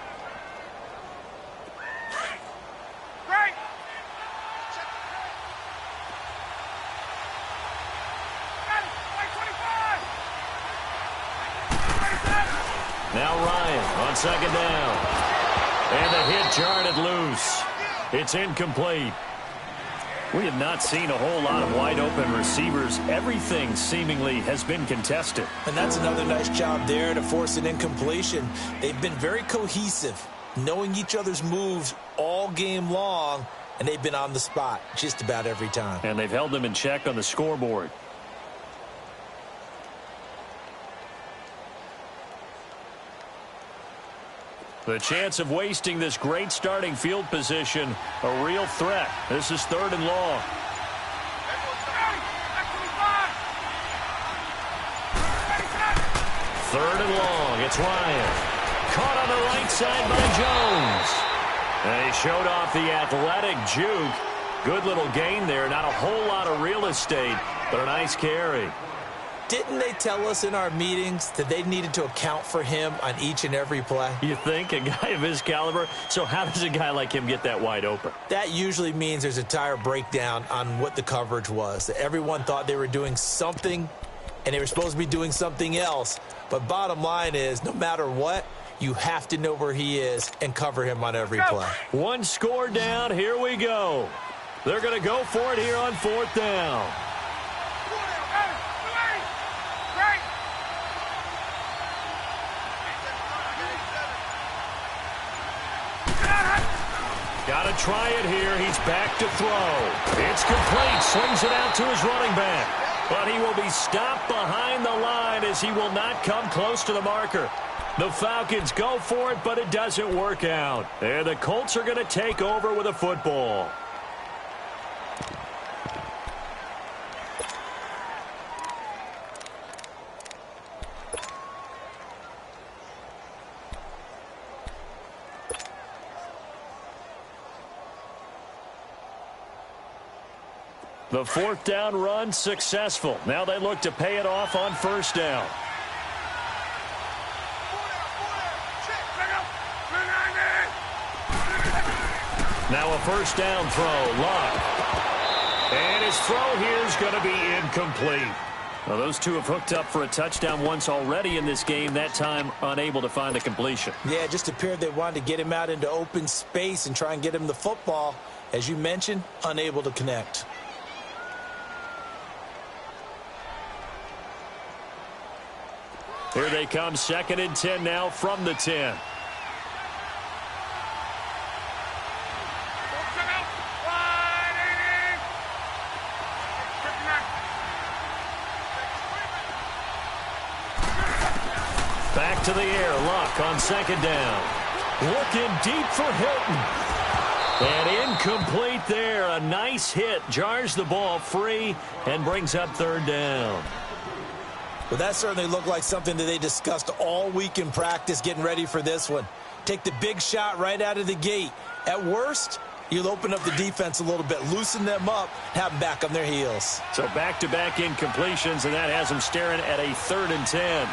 Now Ryan on 2nd down. And the hit jarred it loose. It's incomplete. We have not seen a whole lot of wide-open receivers. Everything seemingly has been contested. And that's another nice job there to force an incompletion. They've been very cohesive, knowing each other's moves all game long, and they've been on the spot just about every time. And they've held them in check on the scoreboard. The chance of wasting this great starting field position, a real threat. This is 3rd and long. Third and long. It's Ryan. Caught on the right side by Jones. And he showed off the athletic juke. Good little gain there. Not a whole lot of real estate, but a nice carry. Didn't they tell us in our meetings that they needed to account for him on each and every play? You think? A guy of his caliber? So how does a guy like him get that wide open? That usually means there's a tire breakdown on what the coverage was. Everyone thought they were doing something, and they were supposed to be doing something else. But bottom line is, no matter what, you have to know where he is and cover him on every play. One score down. Here we go. They're going to go for it here on 4th down. Got to try it here. He's back to throw. It's complete. Swings it out to his running back. But he will be stopped behind the line as he will not come close to the marker. The Falcons go for it, but it doesn't work out. And the Colts are going to take over with a football. The fourth down run successful. Now they look to pay it off on first down. Now a first down throw. Luck. And his throw here is going to be incomplete. Well, those two have hooked up for a touchdown once already in this game, that time unable to find the completion. Yeah, it just appeared they wanted to get him out into open space and try and get him the football. As you mentioned, unable to connect. Here they come, 2nd and 10 now from the 10. Back to the air, Luck on 2nd down. Looking deep for Hilton. And incomplete there. A nice hit, jars the ball free and brings up 3rd down. Well, that certainly looked like something that they discussed all week in practice getting ready for this one. Take the big shot right out of the gate. At worst, you'll open up the defense a little bit, loosen them up, have them back on their heels. So back-to-back incompletions, and that has them staring at a 3rd and 10.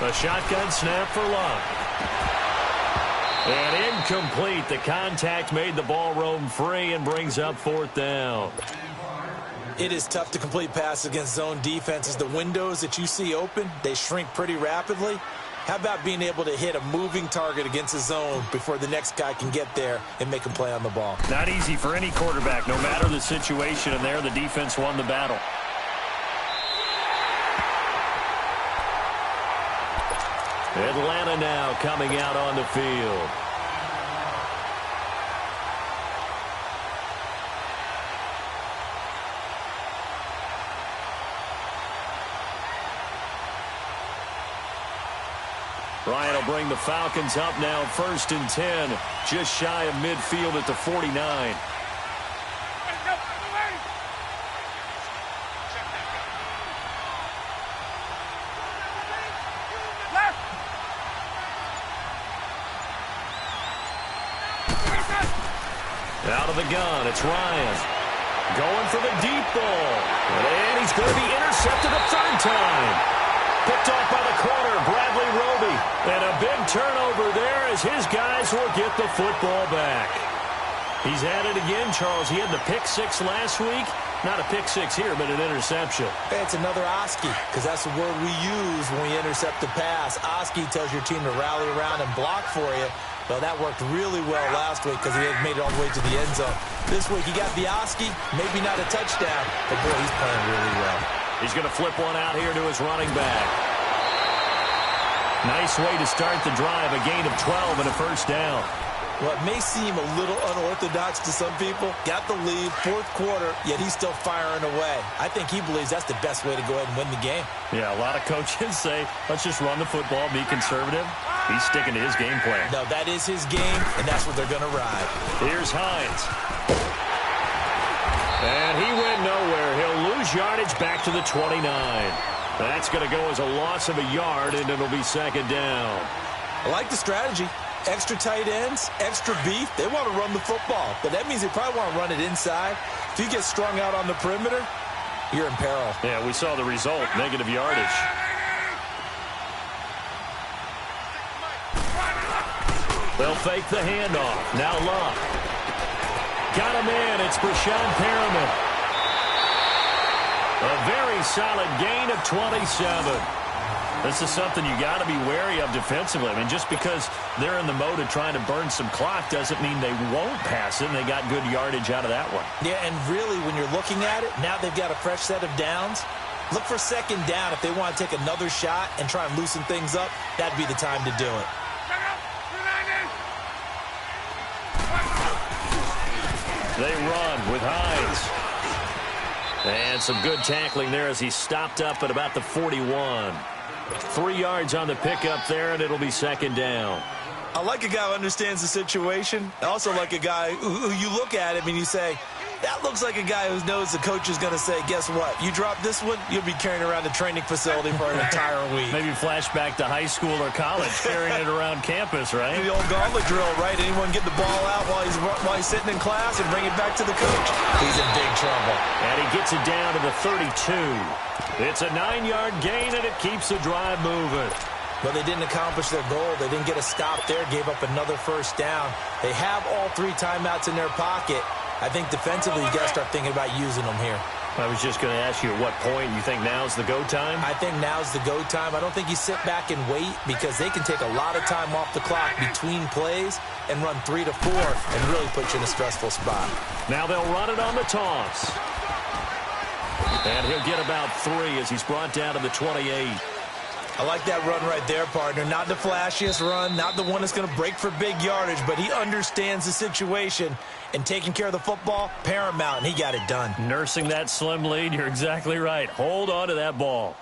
A shotgun snap for Luck. And incomplete. The contact made the ball roam free and brings up 4th down. It is tough to complete passes against zone defenses. The windows that you see open, they shrink pretty rapidly. How about being able to hit a moving target against a zone before the next guy can get there and make him play on the ball? Not easy for any quarterback, no matter the situation, and there the defense won the battle. Atlanta now coming out on the field. Ryan will bring the Falcons up now, 1st and 10, just shy of midfield at the 49. Out of the gun, it's Ryan. Going for the deep ball. And he's going to be intercepted a 3rd time. Picked off by the corner, Bradley Roby. And a big turnover there as his guys will get the football back. He's at it again, Charles. He had the pick 6 last week. Not a pick 6 here, but an interception. It's another Oski, because that's the word we use when we intercept a pass. Oski tells your team to rally around and block for you. Well, that worked really well last week because he had made it all the way to the end zone. This week he got the Oski, maybe not a touchdown, but boy, he's playing really well. He's going to flip one out here to his running back. Nice way to start the drive, a gain of 12 and a 1st down. Well, it may seem a little unorthodox to some people. Got the lead, 4th quarter, yet he's still firing away. I think he believes that's the best way to go ahead and win the game. Yeah, a lot of coaches say, let's just run the football, be conservative. He's sticking to his game plan. No, that is his game, and that's what they're going to ride. Here's Hines. And he went nowhere. He'll lose yardage back to the 29. That's going to go as a loss of a yard, and it'll be 2nd down. I like the strategy. Extra tight ends, extra beef. They want to run the football, but that means they probably want to run it inside. If you get strung out on the perimeter, you're in peril. Yeah, we saw the result, negative yardage. They'll fake the handoff. Now Luck. Got him in. It's Brashad Perriman. A very solid gain of 27. This is something you got to be wary of defensively. I mean, just because they're in the mode of trying to burn some clock doesn't mean they won't pass it. And they got good yardage out of that one. Yeah, and really, when you're looking at it, now they've got a fresh set of downs. Look for second down. If they want to take another shot and try and loosen things up, that'd be the time to do it. They run with Hines. And some good tackling there as he stopped up at about the 41. 3 yards on the pickup there, and it'll be second down. I like a guy who understands the situation. I also like a guy who you look at him and you say, that looks like a guy who knows the coach is going to say, guess what? You drop this one, you'll be carrying around the training facility for an entire week. Maybe flashback to high school or college, carrying it around campus, right? The old gauntlet drill, right? Anyone get the ball out while he's sitting in class and bring it back to the coach. He's in big trouble. And he gets it down to the 32. It's a 9-yard gain, and it keeps the drive moving. But they didn't accomplish their goal. They didn't get a stop there, gave up another first down. They have all 3 timeouts in their pocket. I think defensively, you got to start thinking about using them here. I was just going to ask you at what point you think now's the go time? I think now's the go time. I don't think you sit back and wait because they can take a lot of time off the clock between plays and run 3 to 4 and really put you in a stressful spot. Now they'll run it on the toss. And he'll get about 3 as he's brought down to the 28. I like that run right there, partner. Not the flashiest run, not the one that's going to break for big yardage, but he understands the situation, and taking care of the football, paramount, and he got it done. Nursing that slim lead, you're exactly right. Hold on to that ball.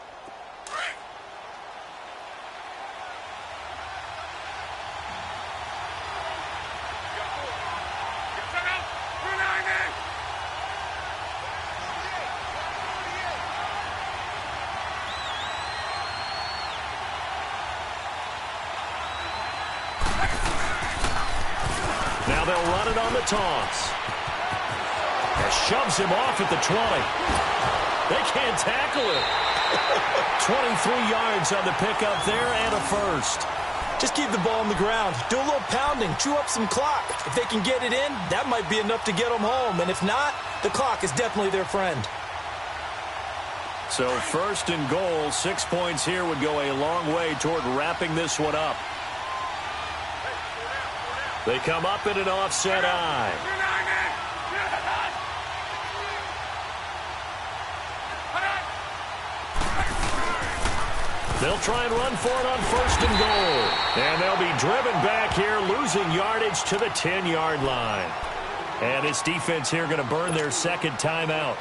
Now they'll run it on the toss. And shoves him off at the 20. They can't tackle it. 23 yards on the pickup there and a first. Just keep the ball on the ground. Do a little pounding. Chew up some clock. If they can get it in, that might be enough to get them home. And if not, the clock is definitely their friend. So first and goal, 6 points here would go a long way toward wrapping this one up. They come up in an offset eye. They'll try and run for it on first and goal. And they'll be driven back here, losing yardage to the 10-yard line. And this defense here going to burn their second timeout.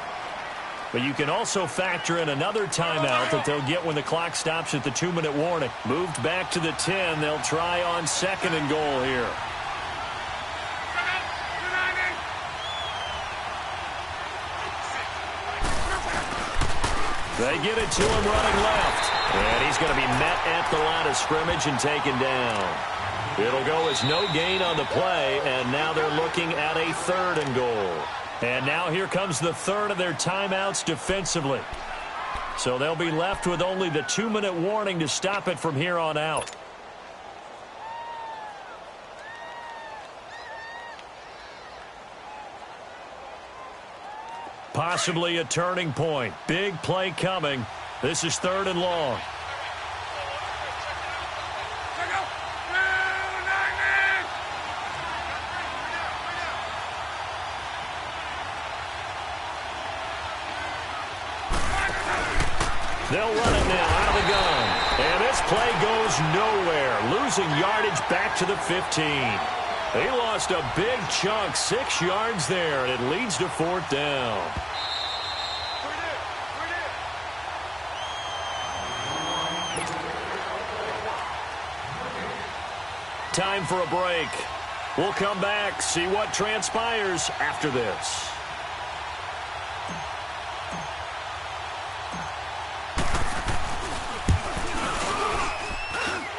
But you can also factor in another timeout that they'll get when the clock stops at the 2-minute warning. Moved back to the 10. They'll try on second and goal here. They get it to him running left. And he's going to be met at the line of scrimmage and taken down. It'll go as no gain on the play, and now they're looking at a third and goal. And now here comes the third of their timeouts defensively. So they'll be left with only the 2-minute warning to stop it from here on out. Possibly a turning point. Big play coming. This is third and long. They'll run it now out of the gun. And this play goes nowhere. Losing yardage back to the 15. They lost a big chunk, 6 yards there, and it leads to fourth down. Time for a break. We'll come back, see what transpires after this.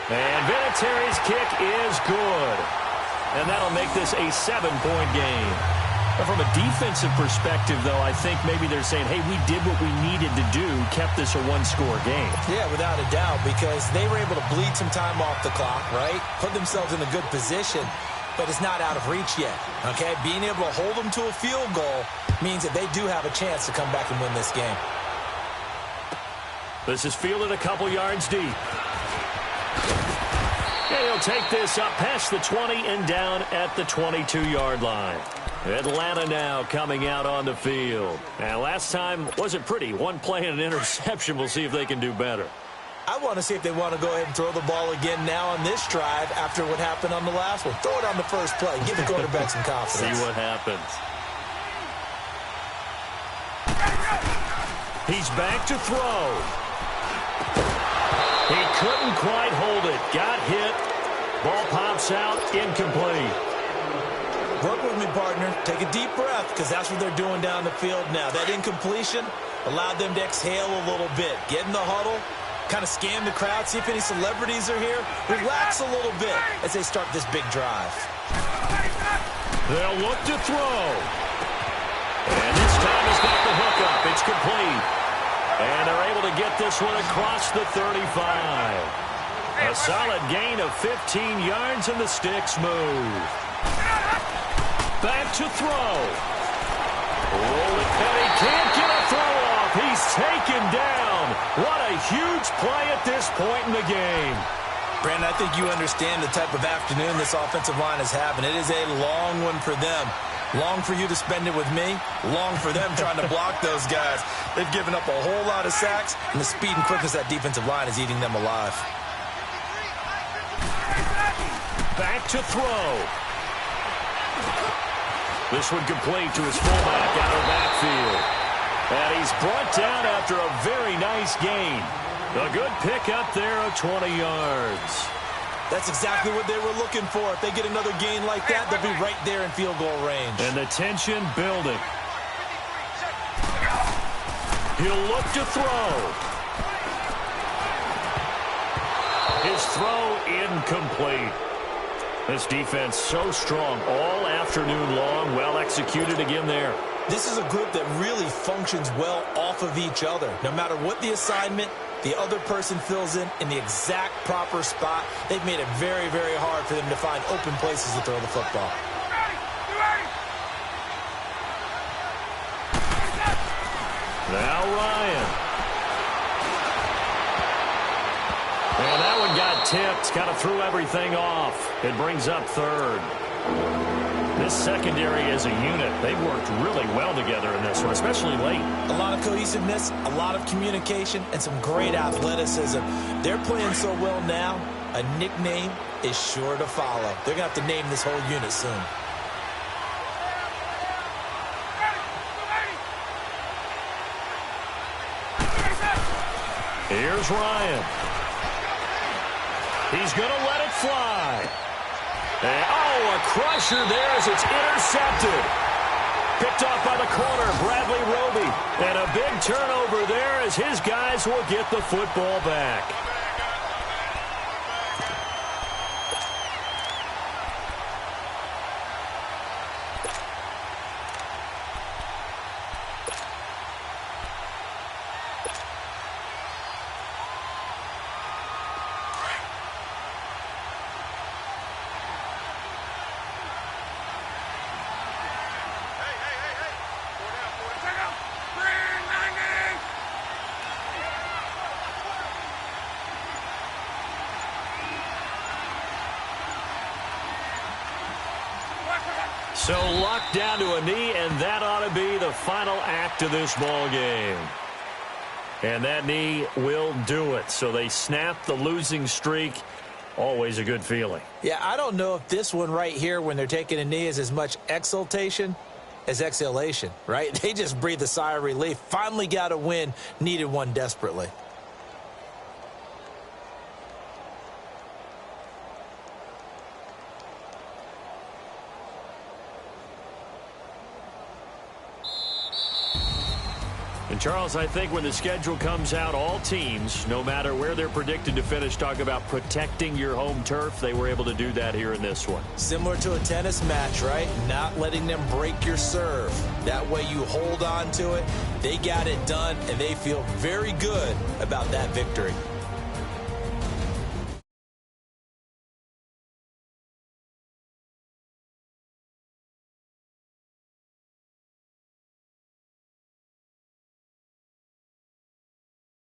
And Vinatieri's kick is good. And that'll make this a 7-point game. But from a defensive perspective, though, I think maybe they're saying, hey, we did what we needed to do, kept this a one-score game. Yeah, without a doubt, because they were able to bleed some time off the clock, right? Put themselves in a good position, but it's not out of reach yet, okay? Being able to hold them to a field goal means that they do have a chance to come back and win this game. This is fielded a couple yards deep. And he'll take this up past the 20 and down at the 22-yard line. Atlanta now coming out on the field. And last time wasn't pretty. One play and an interception. We'll see if they can do better. I want to see if they want to go ahead and throw the ball again now on this drive after what happened on the last one. Throw it on the first play. Give the quarterback some confidence. See what happens. He's back to throw. He couldn't quite hold it. Got hit. Ball pops out. Incomplete. Work with me, partner. Take a deep breath because that's what they're doing down the field now. That incompletion allowed them to exhale a little bit. Get in the huddle. Kind of scan the crowd, see if any celebrities are here. Relax a little bit as they start this big drive. They'll look to throw. And this time he's got the hook up. It's complete. And they're able to get this one across the 35. A solid gain of 15 yards and the sticks move. Back to throw. Rolling Petty can't get a throw off. He's taken down. What a huge play at this point in the game. Brandon, I think you understand the type of afternoon this offensive line is having. It is a long one for them. Long for you to spend it with me. Long for them trying to block those guys. They've given up a whole lot of sacks, and the speed and quickness of that defensive line is eating them alive. Back to throw. This one complete to his fullback out of the backfield. And he's brought down after a very nice gain. A good pickup there of 20 yards. That's exactly what they were looking for. If they get another gain like that, they'll be right there in field goal range. And the tension building. He'll look to throw. His throw incomplete. This defense so strong all afternoon long. Well executed again there. This is a group that really functions well off of each other. No matter what the assignment, the other person fills in the exact proper spot. They've made it very, very hard for them to find open places to throw the football. Now Ryan. And that one got tipped. Kind of threw everything off. It brings up third. This secondary as a unit, they've worked really well together in this one, especially late. A lot of cohesiveness, a lot of communication, and some great athleticism. They're playing so well now, a nickname is sure to follow. They're going to have to name this whole unit soon. Here's Ryan. He's going to let it fly. And, oh, a crusher there as it's intercepted. Picked off by the corner, Bradley Roby. And a big turnover there as his guys will get the football back. So locked down to a knee, and that ought to be the final act of this ball game. And that knee will do it. So they snap the losing streak. Always a good feeling. Yeah, I don't know if this one right here when they're taking a knee is as much exultation as exhalation, right? They just breathe a sigh of relief. Finally got a win, needed one desperately. And, Charles, I think when the schedule comes out, all teams, no matter where they're predicted to finish, talk about protecting your home turf. They were able to do that here in this one. Similar to a tennis match, right? Not letting them break your serve. That way you hold on to it. They got it done, and they feel very good about that victory.